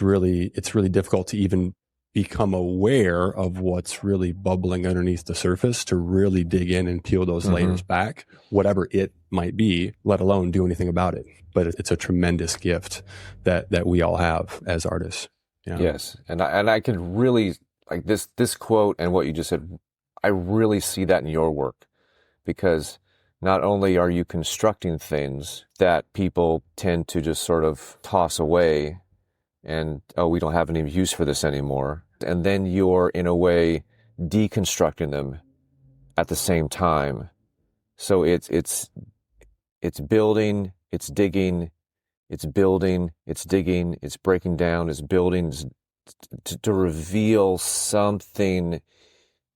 really difficult to even become aware of what's really bubbling underneath the surface, to really dig in and peel those layers back, whatever it might be, let alone do anything about it. But it's a tremendous gift that we all have as artists. Yes. And I can really, like this quote and what you just said, I really see that in your work, because not only are you constructing things that people tend to just sort of toss away and, we don't have any use for this anymore. And then you're, in a way, deconstructing them at the same time. So it's building, it's digging, it's building, it's digging, it's breaking down, it's building to reveal something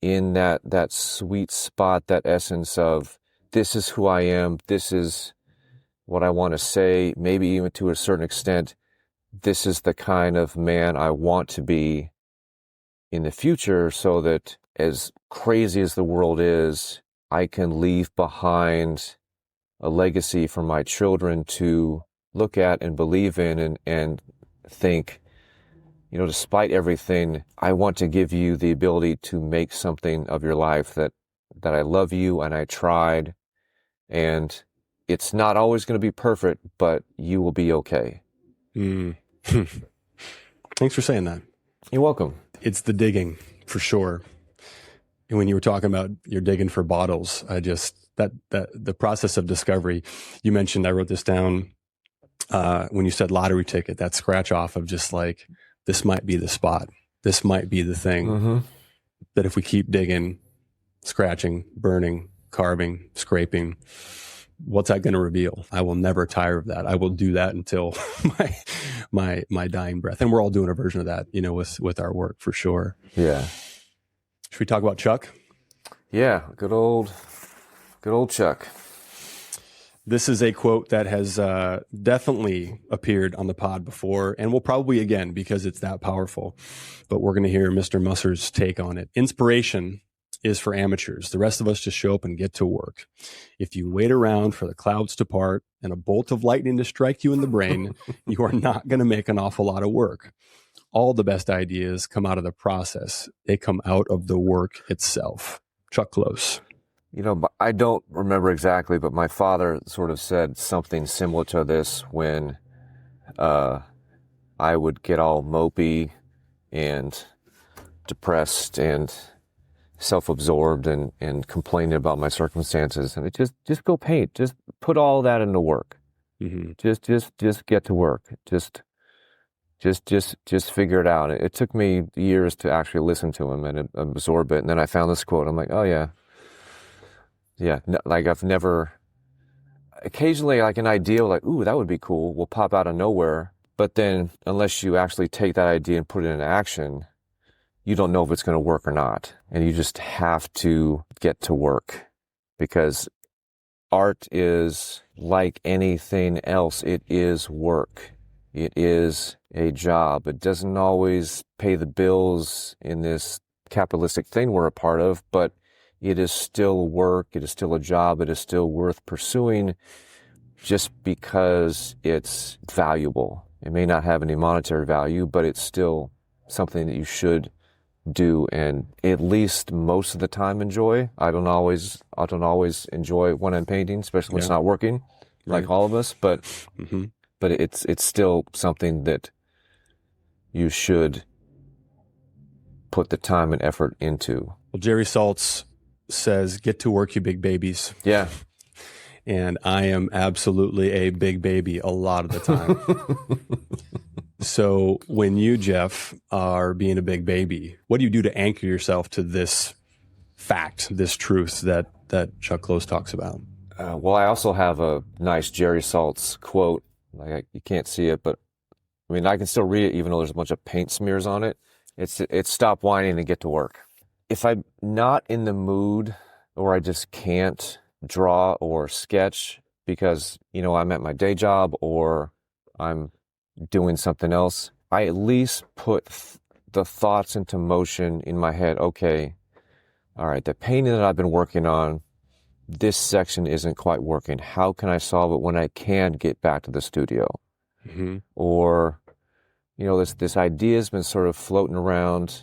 in that sweet spot, that essence of, this is who I am, this is what I want to say, maybe even to a certain extent, this is the kind of man I want to be in the future, so that as crazy as the world is, I can leave behind a legacy for my children to look at and believe in and think, despite everything, I want to give you the ability to make something of your life that I love you and I tried, and it's not always going to be perfect, but you will be okay. Thanks for saying that. You're welcome. It's the digging, for sure. And when you were talking about you're digging for bottles, that the process of discovery, you mentioned, I wrote this down, when you said lottery ticket, that scratch off of just like, this might be the spot. This might be the thing that if we keep digging, scratching, burning, carving, scraping, what's that going to reveal? I will never tire of that. I will do that until my dying breath. And we're all doing a version of that, with our work, for sure. Yeah. Should we talk about Chuck? Yeah. Good old Chuck. This is a quote that has definitely appeared on the pod before and will probably again because it's that powerful. But we're going to hear Mr. Musser's take on it. Inspiration is for amateurs. The rest of us just show up and get to work. If you wait around for the clouds to part and a bolt of lightning to strike you in the brain, you are not going to make an awful lot of work. All the best ideas come out of the process. They come out of the work itself. Chuck Close. You know, I don't remember exactly, but my father sort of said something similar to this when I would get all mopey and depressed and self-absorbed and complaining about my circumstances. And it just go paint. Just put all that into work. Mm-hmm. Just get to work. Just figure it out. It took me years to actually listen to him and absorb it. And then I found this quote. I'm like, oh yeah. Yeah, like I've never, occasionally like an idea like, ooh, that would be cool, will pop out of nowhere. But then unless you actually take that idea and put it into action, you don't know if it's going to work or not. And you just have to get to work because art is like anything else. It is work. It is a job. It doesn't always pay the bills in this capitalistic thing we're a part of, but it is still work, it is still a job, it is still worth pursuing just because it's valuable. It may not have any monetary value, but it's still something that you should do and at least most of the time enjoy. I don't always enjoy when I'm painting, especially when it's not working, like all of us, but it's still something that you should put the time and effort into. Well, Jerry Saltz says, get to work, you big babies. Yeah. And I am absolutely a big baby a lot of the time. So when you, Jeff, are being a big baby, what do you do to anchor yourself to this fact, this truth that Chuck Close talks about? Well, I also have a nice Jerry Saltz quote. Like you can't see it, but I mean, I can still read it even though there's a bunch of paint smears on it. It's stop whining and get to work. If I'm not in the mood or I just can't draw or sketch because, you know, I'm at my day job or I'm doing something else, I at least put the thoughts into motion in my head. Okay, all right, the painting that I've been working on, this section isn't quite working. How can I solve it when I can get back to the studio? Mm-hmm. Or, you know, this idea has been sort of floating around.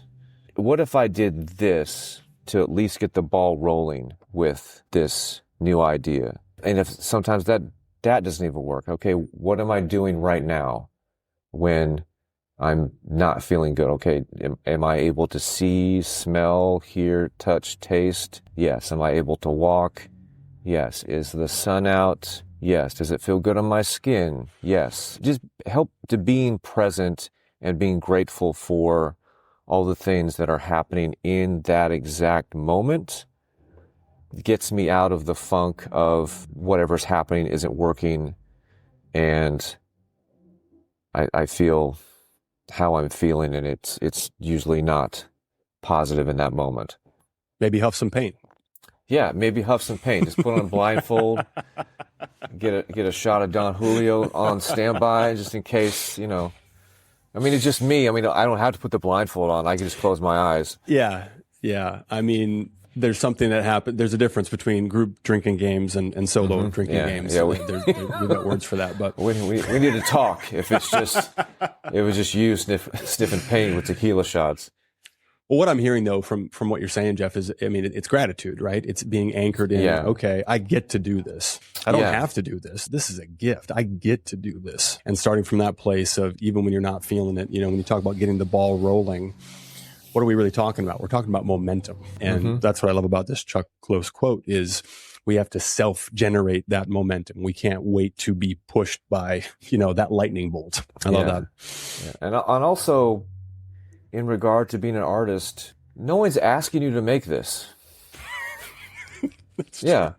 What if I did this to at least get the ball rolling with this new idea? And if sometimes that doesn't even work, okay, what am I doing right now when I'm not feeling good? Okay, am I able to see, smell, hear, touch, taste? Yes. Am I able to walk? Yes. Is the sun out? Yes. Does it feel good on my skin? Yes. Just help to being present and being grateful for all the things that are happening in that exact moment gets me out of the funk of whatever's happening isn't working, and I feel how I'm feeling, and it's usually not positive in that moment. Maybe huff some paint. Yeah, maybe huff some paint. Just put on a blindfold, get a shot of Don Julio on standby just in case, you know. I mean, it's just me. I mean, I don't have to put the blindfold on. I can just close my eyes. Yeah. I mean, there's something that happened. There's a difference between group drinking games and solo drinking games. Yeah, we've got words for that. But we need to talk. If it was just you sniffing paint with tequila shots. Well, what I'm hearing though from what you're saying, Jeff, is I mean, it's gratitude, right? It's being anchored in. Yeah. Okay, I get to do this. I don't have to do this. This is a gift. I get to do this. And starting from that place of even when you're not feeling it, you know, when you talk about getting the ball rolling, what are we really talking about? We're talking about momentum. And that's what I love about this Chuck Close quote is we have to self-generate that momentum. We can't wait to be pushed by, you know, that lightning bolt. I love that. Yeah. And also, in regard to being an artist, no one's asking you to make this. Yeah.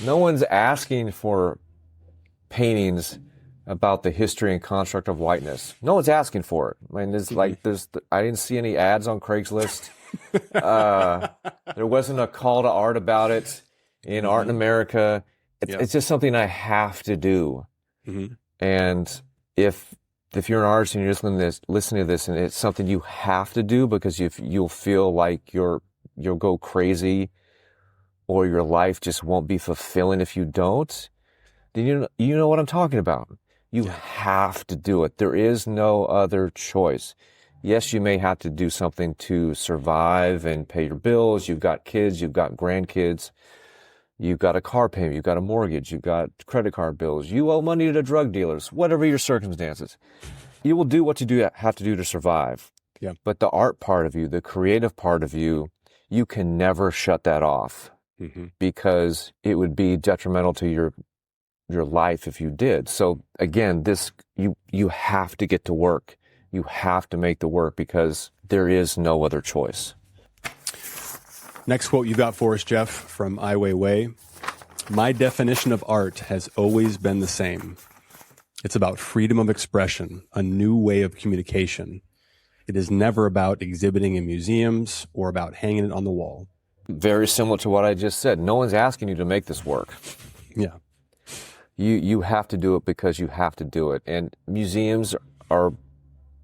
No one's asking for paintings about the history and construct of whiteness. No one's asking for it. I mean, I didn't see any ads on Craigslist. There wasn't a call to art about it in Art in America. It's just something I have to do. Mm-hmm. And if you're an artist and you're listening to this and it's something you have to do because you'll feel like you'll go crazy or your life just won't be fulfilling if you don't, then you know what I'm talking about. You have to do it. There is no other choice. Yes, you may have to do something to survive and pay your bills. You've got kids, you've got grandkids, you've got a car payment, you've got a mortgage, you've got credit card bills, you owe money to drug dealers, whatever your circumstances. You will do what you have to do to survive. Yeah. But the art part of you, the creative part of you, you can never shut that off because it would be detrimental to your life if you did. So again, you have to get to work. You have to make the work because there is no other choice. Next quote you got for us, Jeff, from Ai Weiwei. My definition of art has always been the same. It's about freedom of expression, a new way of communication. It is never about exhibiting in museums or about hanging it on the wall. Very similar to what I just said. No one's asking you to make this work. Yeah. You have to do it because you have to do it. And museums are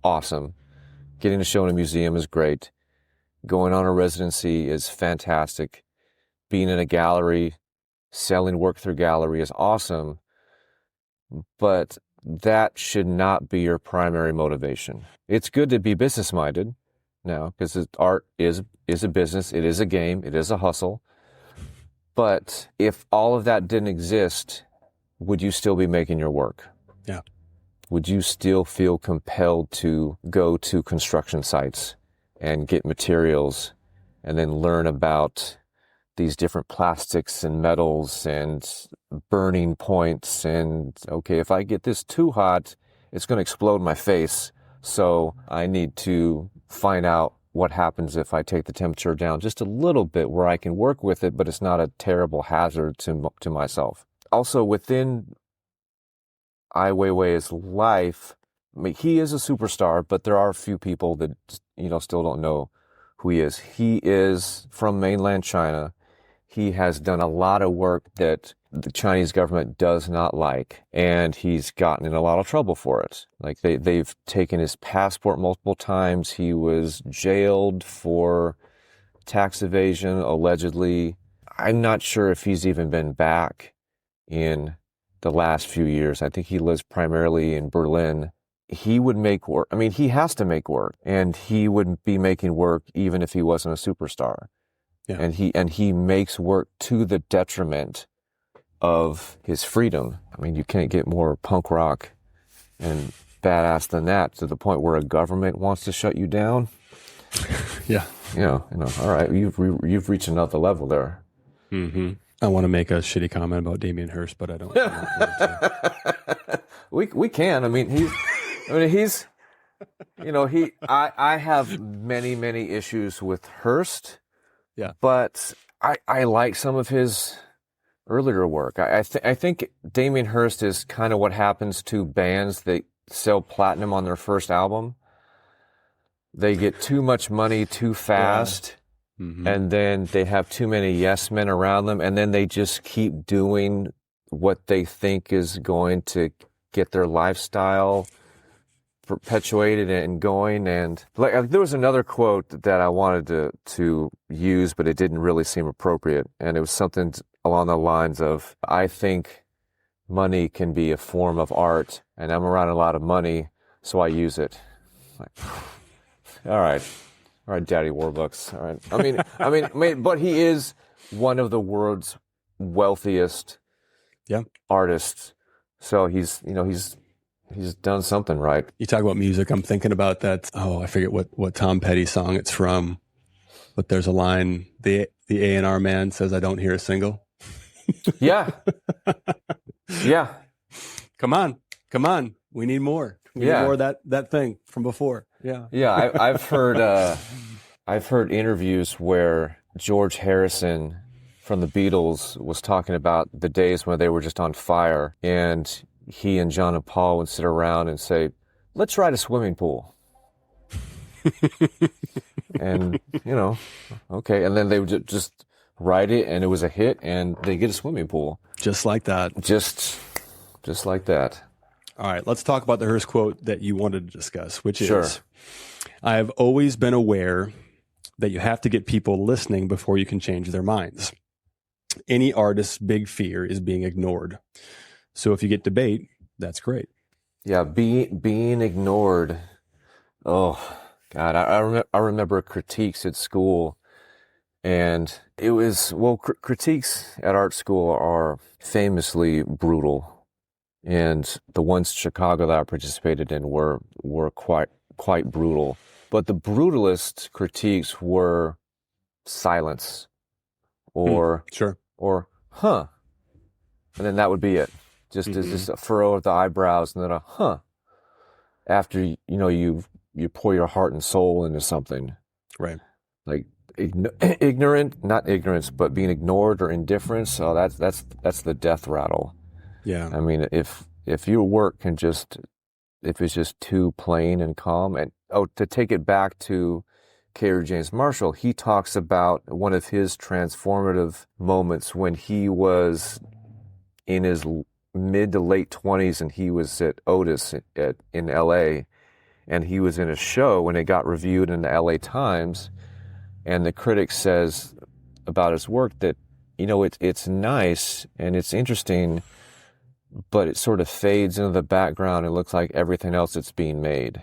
awesome. Getting to show in a museum is great. Going on a residency is fantastic. Being in a gallery, selling work through gallery is awesome. But that should not be your primary motivation. It's good to be business-minded now because art is a business. It is a game. It is a hustle. But if all of that didn't exist, would you still be making your work? Yeah. Would you still feel compelled to go to construction sites and get materials and then learn about these different plastics and metals and burning points and, okay, if I get this too hot, it's going to explode my face. So I need to find out what happens if I take the temperature down just a little bit where I can work with it, but it's not a terrible hazard to myself. Also, within Ai Weiwei's life, I mean, he is a superstar, but there are a few people that, still don't know who he is. He is from mainland China. He has done a lot of work that the Chinese government does not like, and he's gotten in a lot of trouble for it. Like they've taken his passport multiple times. He was jailed for tax evasion, allegedly. I'm not sure if he's even been back in the last few years. I think he lives primarily in Berlin. He would make work. I mean, he has to make work, and he would be making work even if he wasn't a superstar. Yeah. And he makes work to the detriment of his freedom. I mean, you can't get more punk rock and badass than that, to the point where a government wants to shut you down. Yeah. All right, you've reached another level there. Mm-hmm. I want to make a shitty comment about Damien Hirst, but I don't. We can. I mean, he's. I have many issues with Hirst. Yeah. But I like some of his earlier work. I think Damien Hirst is kind of what happens to bands that sell platinum on their first album. They get too much money too fast. Yeah. Mm-hmm. And then they have too many yes men around them, and then they just keep doing what they think is going to get their lifestyle perpetuated and going. And like there was another quote that I wanted to use, but it didn't really seem appropriate, and it was something along the lines of, I think money can be a form of art, and I'm around a lot of money, so I use it. Like, all right, Daddy Warbucks. All right. I mean, but he is one of the world's wealthiest artists. So he's done something right. You talk about music. I'm thinking about that. Oh, I forget what Tom Petty song it's from, but there's a line, the A&R man says, I don't hear a single. Yeah. Yeah. Come on. We need more. We need more of that thing from before. Yeah. Yeah. I've heard interviews where George Harrison from the Beatles was talking about the days when they were just on fire, and he and John and Paul would sit around and say, let's write a swimming pool. And, okay. And then they would just write it, and it was a hit, and they get a swimming pool. Just like that. Just like that. All right, let's talk about the Hearst quote that you wanted to discuss, which Sure. is, I have always been aware that you have to get people listening before you can change their minds. Any artist's big fear is being ignored. So if you get debate, that's great. Yeah, being ignored. Oh, God, I remember critiques at school, and it was, well, critiques at art school are famously brutal. And the ones in Chicago that I participated in were quite brutal. But the brutalist critiques were silence or Sure. or huh. And then that would be it. Just a furrow of the eyebrows and then a huh. After you pour your heart and soul into something. Right. Like ignorant, not ignorance, but being ignored or indifference. So that's the death rattle. Yeah. I mean, if your work if it's just too plain and calm, and to take it back to Kerry James Marshall, he talks about one of his transformative moments when he was in his mid to late 20s and he was at Otis in LA, and he was in a show and it got reviewed in the LA Times, and the critic says about his work that, it's nice and it's interesting, but it sort of fades into the background. It looks like everything else that's being made.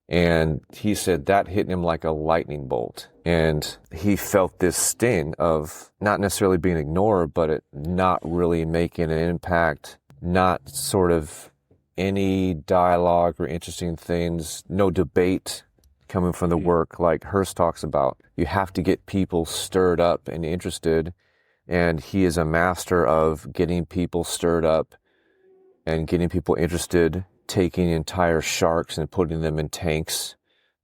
And he said that hit him like a lightning bolt. And he felt this sting of not necessarily being ignored, but it not really making an impact, not sort of any dialogue or interesting things, no debate coming from the work like Hearst talks about. You have to get people stirred up and interested. And he is a master of getting people stirred up and getting people interested, taking entire sharks and putting them in tanks,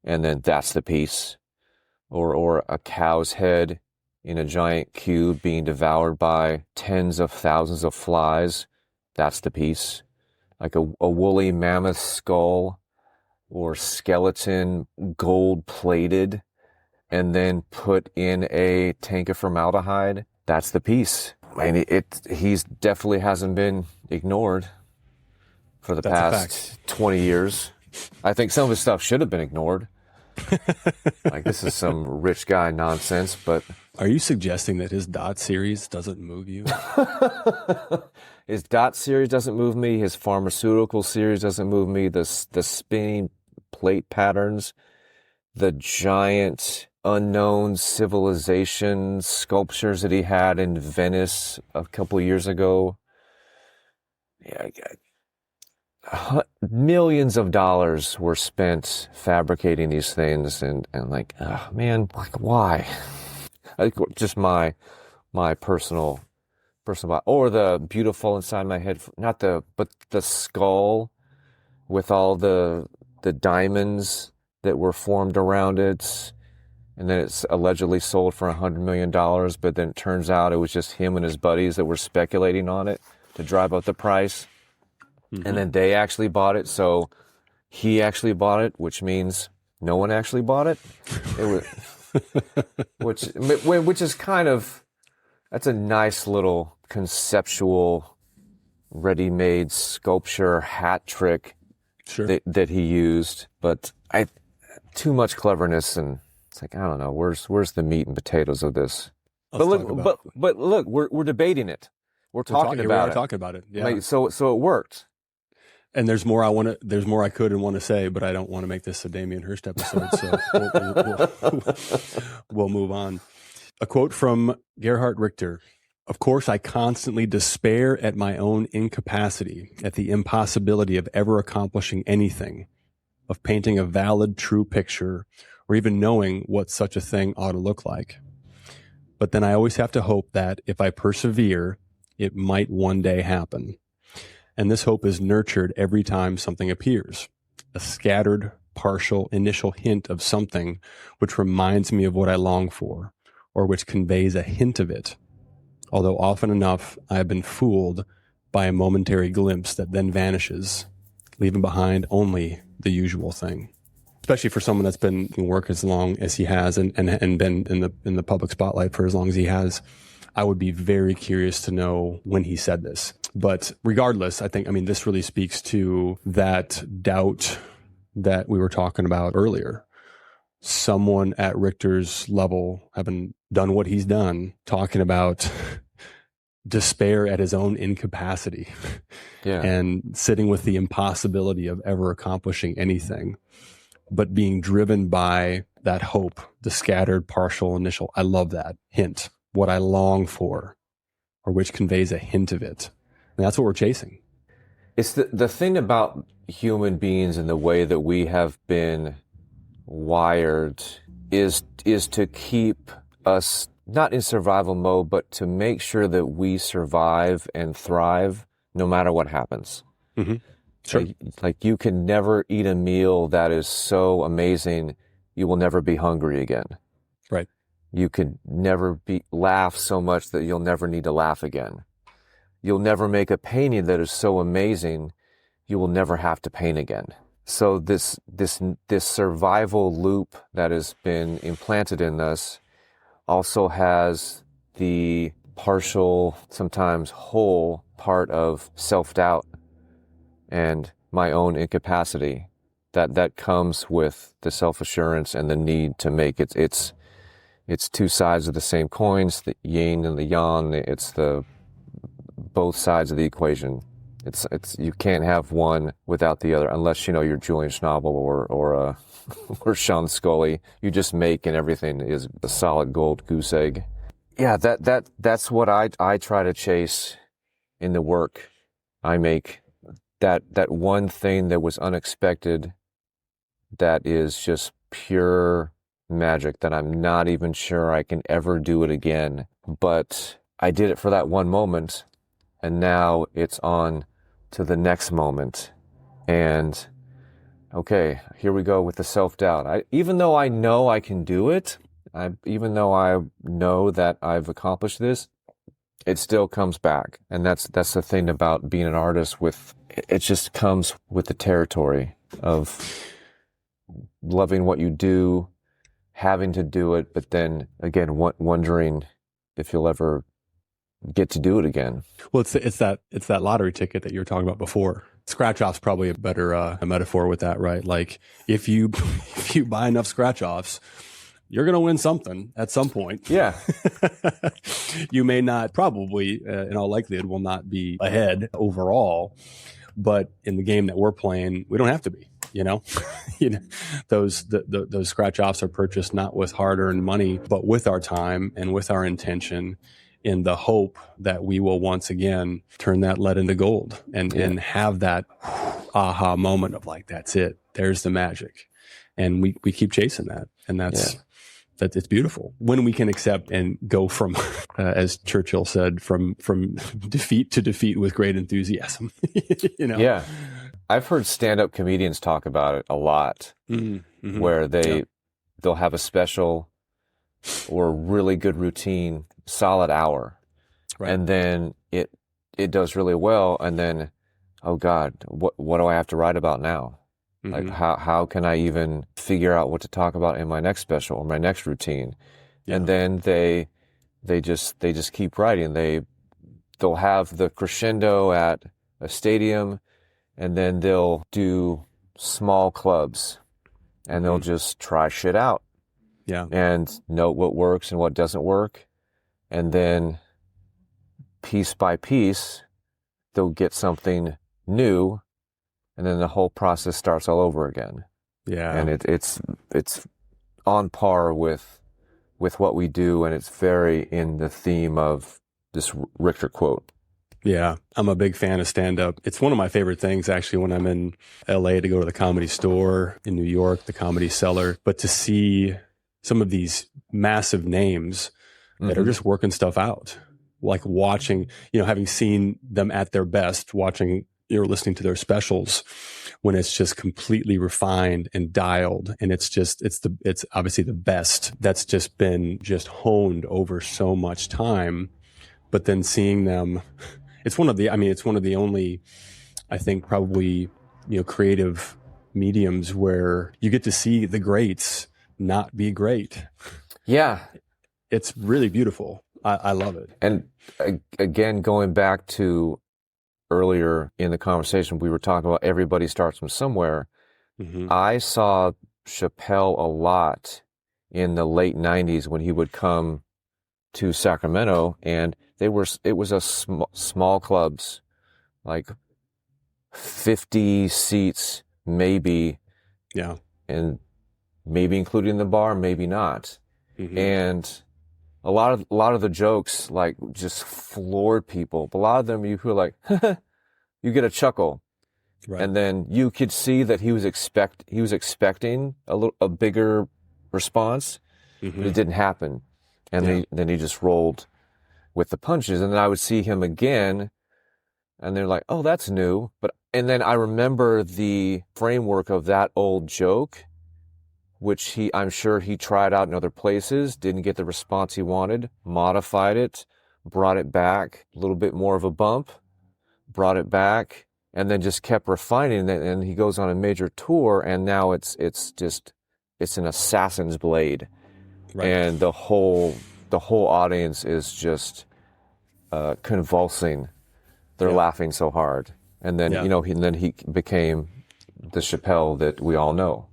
and then that's the piece. Or a cow's head in a giant cube being devoured by tens of thousands of flies, that's the piece. Like a woolly mammoth skull or skeleton gold-plated and then put in a tank of formaldehyde, that's the piece. I mean, he's definitely hasn't been ignored for the past 20 years. I think some of his stuff should have been ignored. Like, this is some rich guy nonsense, but... Are you suggesting that his dot series doesn't move you? His dot series doesn't move me. His pharmaceutical series doesn't move me. The spinning plate patterns, the giant unknown civilization sculptures that he had in Venice a couple years ago. Yeah, millions of dollars were spent fabricating these things, and like, oh, man, like, why? Just my personal, or the beautiful inside my head, but the skull with all the diamonds that were formed around it, and then it's allegedly sold for $100 million, but then it turns out it was just him and his buddies that were speculating on it to drive up the price. Mm-hmm. And then they actually bought it, so he actually bought it, which means no one actually bought it. It was, which is kind of, that's a nice little conceptual, ready-made sculpture hat trick that he used, but too much cleverness, and it's like, I don't know, where's the meat and potatoes of this? But look, we're debating it. We're talking about it. We are talking about it. Yeah. Like, so it worked. And there's more I could and want to say, but I don't want to make this a Damien Hirst episode, so we'll move on. A quote from Gerhard Richter. Of course, I constantly despair at my own incapacity, at the impossibility of ever accomplishing anything, of painting a valid, true picture, or even knowing what such a thing ought to look like. But then I always have to hope that if I persevere, it might one day happen. And this hope is nurtured every time something appears, a scattered, partial, initial hint of something which reminds me of what I long for, or which conveys a hint of it. Although often enough I have been fooled by a momentary glimpse that then vanishes, leaving behind only the usual thing. Especially for someone that's been in work as long as he has and been in the public spotlight for as long as he has. I would be very curious to know when he said this. But regardless, I mean, this really speaks to that doubt that we were talking about earlier. Someone at Richter's level, having done what he's done, talking about despair at his own incapacity and sitting with the impossibility of ever accomplishing anything, but being driven by that hope, the scattered, partial, initial. I love that hint, what I long for, or which conveys a hint of it. And that's what we're chasing. It's the thing about human beings and the way that we have been wired is to keep us not in survival mode, but to make sure that we survive and thrive no matter what happens. Mm-hmm. Sure. Like you can never eat a meal that is so amazing you will never be hungry again. Right. You can never laugh so much that you'll never need to laugh again. You'll never make a painting that is so amazing you will never have to paint again. So this survival loop that has been implanted in us also has the partial, sometimes whole part of self-doubt and my own incapacity that comes with the self-assurance and the need to make it. It's two sides of the same coins, the yin and the yang. It's the both sides of the equation. It's you can't have one without the other unless you're Julian Schnabel or Sean Scully. You just make and everything is a solid gold goose egg. Yeah, that's what I try to chase in the work I make. That one thing that was unexpected, that is just pure magic, that I'm not even sure I can ever do it again. But I did it for that one moment, and now it's on to the next moment. And okay, here we go with the self-doubt. Even though I know I can do it, even though I know that I've accomplished this, it still comes back. And that's the thing about being an artist. It just comes with the territory of loving what you do, having to do it, but then again wondering if you'll ever get to do it again. Well, it's that lottery ticket that you were talking about before. Scratch off's probably a better metaphor with that, right? Like if you buy enough scratch offs, you're going to win something at some point. Yeah. You may not, probably, in all likelihood, will not be ahead overall, but in the game that we're playing, we don't have to be. Those scratch offs are purchased not with hard-earned money, but with our time and with our intention, in the hope that we will once again turn that lead into gold and have that aha moment of like, that's it. There's the magic. And we keep chasing that. And that it's beautiful when we can accept and go from, as Churchill said, from defeat to defeat with great enthusiasm. Yeah. I've heard stand-up comedians talk about it a lot, where they'll have a special or a really good routine, solid hour, right, and then it does really well, and then, oh God, what do I have to write about now? Mm-hmm. Like how can I even figure out what to talk about in my next special or my next routine? Yeah. And then they just keep writing. They'll have the crescendo at a stadium, and then they'll do small clubs, and they'll just try shit out. Yeah. And note what works and what doesn't work. And then piece by piece, they'll get something new, and then the whole process starts all over again. Yeah. And it's on par with what we do, and it's very in the theme of this Richter quote. Yeah, I'm a big fan of stand-up. It's one of my favorite things, actually, when I'm in LA, to go to the Comedy Store, in New York, the Comedy Cellar, but to see some of these massive names that are just working stuff out, like watching, having seen them at their best, watching, listening to their specials, when it's just completely refined and dialed. And it's obviously the best that's just been honed over so much time. But then seeing them, it's one of the only, I think, probably, creative mediums where you get to see the greats not be great. Yeah. It's really beautiful. I love it. And again, going back to earlier in the conversation, we were talking about everybody starts from somewhere. Mm-hmm. I saw Chappelle a lot in the late 90s when he would come to Sacramento, and it was a small clubs, like 50 seats maybe, Yeah. and maybe including the bar, maybe not. Mm-hmm. And a lot of the jokes like just floored people. But a lot of them you feel like you get a chuckle. Right. And then you could see that he was expecting a bigger response, Mm-hmm. but it didn't happen. And then he just rolled with the punches. And then I would see him again, and they're like, "Oh, that's new." And then I remember the framework of that old joke, which I'm sure he tried out in other places, didn't get the response he wanted, modified it, brought it back, a little bit more of a bump, brought it back, and then just kept refining it. And he goes on a major tour, and now it's an assassin's blade. Right. And the whole audience is just convulsing. They're laughing so hard. And then, he became the Chappelle that we all know.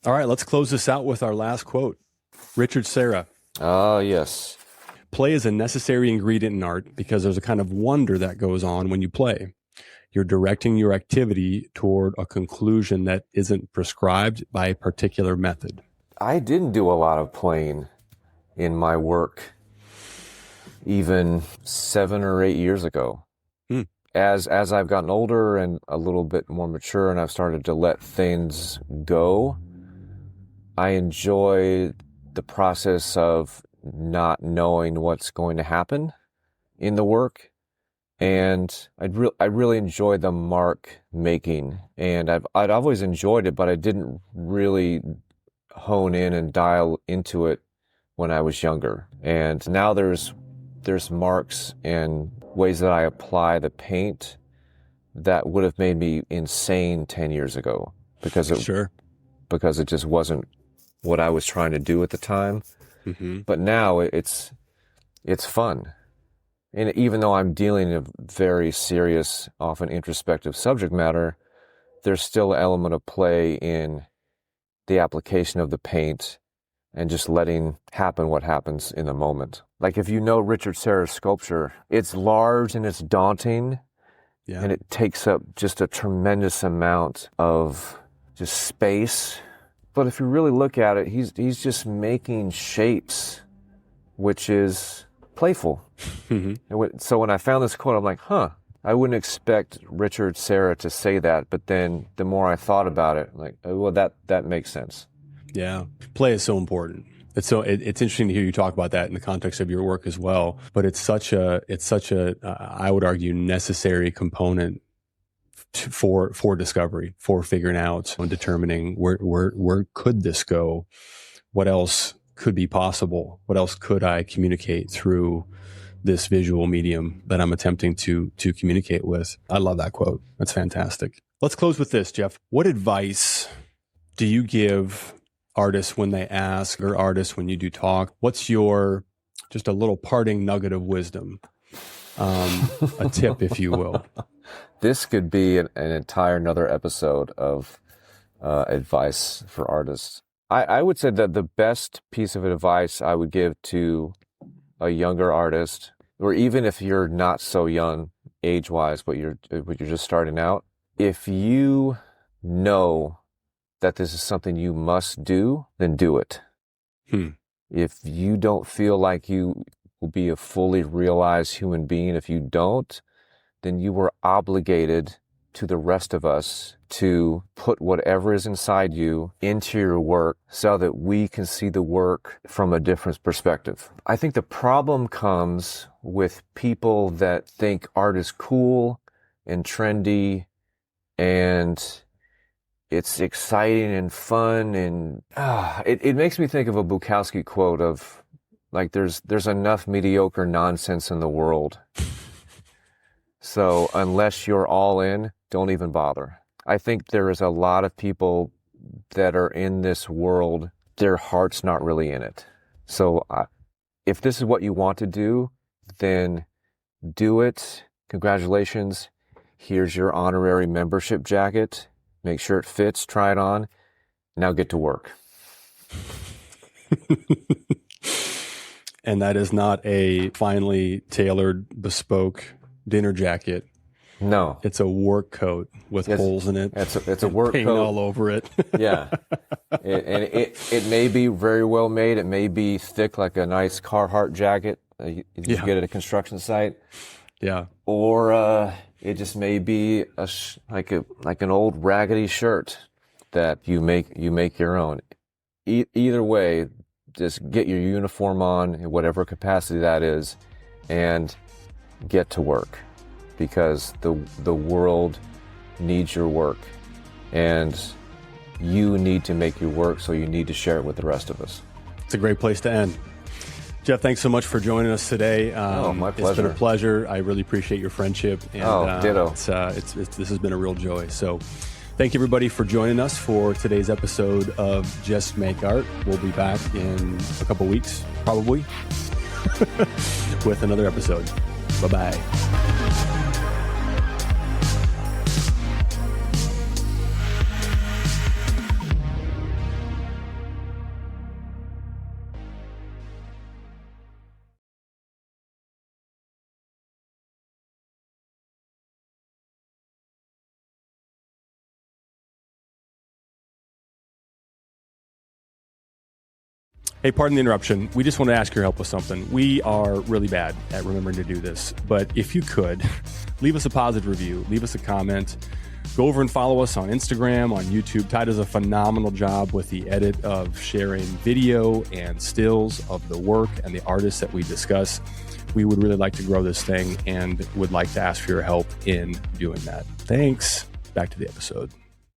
All right, let's close this out with our last quote. Richard Serra. Yes. Play is a necessary ingredient in art because there's a kind of wonder that goes on when you play. You're directing your activity toward a conclusion that isn't prescribed by a particular method. I didn't do a lot of playing in my work even 7 or 8 years ago. As I've gotten older and a little bit more mature and I've started to let things go, I enjoy the process of not knowing what's going to happen in the work. And I really enjoy the mark making, and I'd always enjoyed it, but I didn't really hone in and dial into it when I was younger. And now there's marks and ways that I apply the paint that would have made me insane 10 years ago because it just wasn't what I was trying to do at the time. Mm-hmm. But now it's fun. And even though I'm dealing in a very serious, often introspective subject matter, there's still an element of play in the application of the paint and just letting happen what happens in the moment. Like if you know Richard Serra's sculpture, it's large and it's daunting, and it takes up just a tremendous amount of just space. But if you really look at it, he's just making shapes, which is playful. Mm-hmm. So when I found this quote, I'm like, I wouldn't expect Richard Serra to say that. But then the more I thought about it, I'm like, well, that makes sense. Yeah. Play is so important. It's interesting to hear you talk about that in the context of your work as well. But it's such a I would argue necessary component for discovery, for figuring out and determining where could this go, what else could be possible, what else could I communicate through this visual medium that I'm attempting to communicate with. I love that quote. That's fantastic. Let's close with this, Jeff. What advice do you give artists when they ask, or artists when you do talk? What's your, just a little parting nugget of wisdom, a tip, if you will? This could be an entire another episode of advice for artists. I would say that the best piece of advice I would give to a younger artist, or even if you're not so young age-wise, but you're just starting out, if you know that this is something you must do, then do it. If you don't feel like you will be a fully realized human being if you don't, then you were obligated to the rest of us to put whatever is inside you into your work so that we can see the work from a different perspective. I think the problem comes with people that think art is cool and trendy and it's exciting and fun, and it makes me think of a Bukowski quote of like there's enough mediocre nonsense in the world. So unless you're all in, don't even bother. I think there is a lot of people that are in this world, their heart's not really in it. So if this is what you want to do, then do it. Congratulations. Here's your honorary membership jacket. Make sure it fits. Try it on. Now get to work. And that is not a finely tailored, bespoke dinner jacket. No. It's a work coat with holes in it. It's a work paint coat. all over it. Yeah. It may be very well made. It may be thick like a nice Carhartt jacket you get at a construction site. Yeah. Or it just may be like an old raggedy shirt that you make your own. Either way, just get your uniform on in whatever capacity that is and get to work, because the world needs your work and you need to make your work, so you need to share it with the rest of us. It's a great place to end. Jeff, thanks so much for joining us today. My pleasure. It's been a pleasure. I really appreciate your friendship. And, ditto. This has been a real joy. So thank you, everybody, for joining us for today's episode of Just Make Art. We'll be back in a couple weeks, probably, with another episode. Bye-bye. Hey, pardon the interruption. We just want to ask your help with something. We are really bad at remembering to do this, but if you could, leave us a positive review, leave us a comment, go over and follow us on Instagram, on YouTube. Ty does a phenomenal job with the edit of sharing video and stills of the work and the artists that we discuss. We would really like to grow this thing and would like to ask for your help in doing that. Thanks. Back to the episode.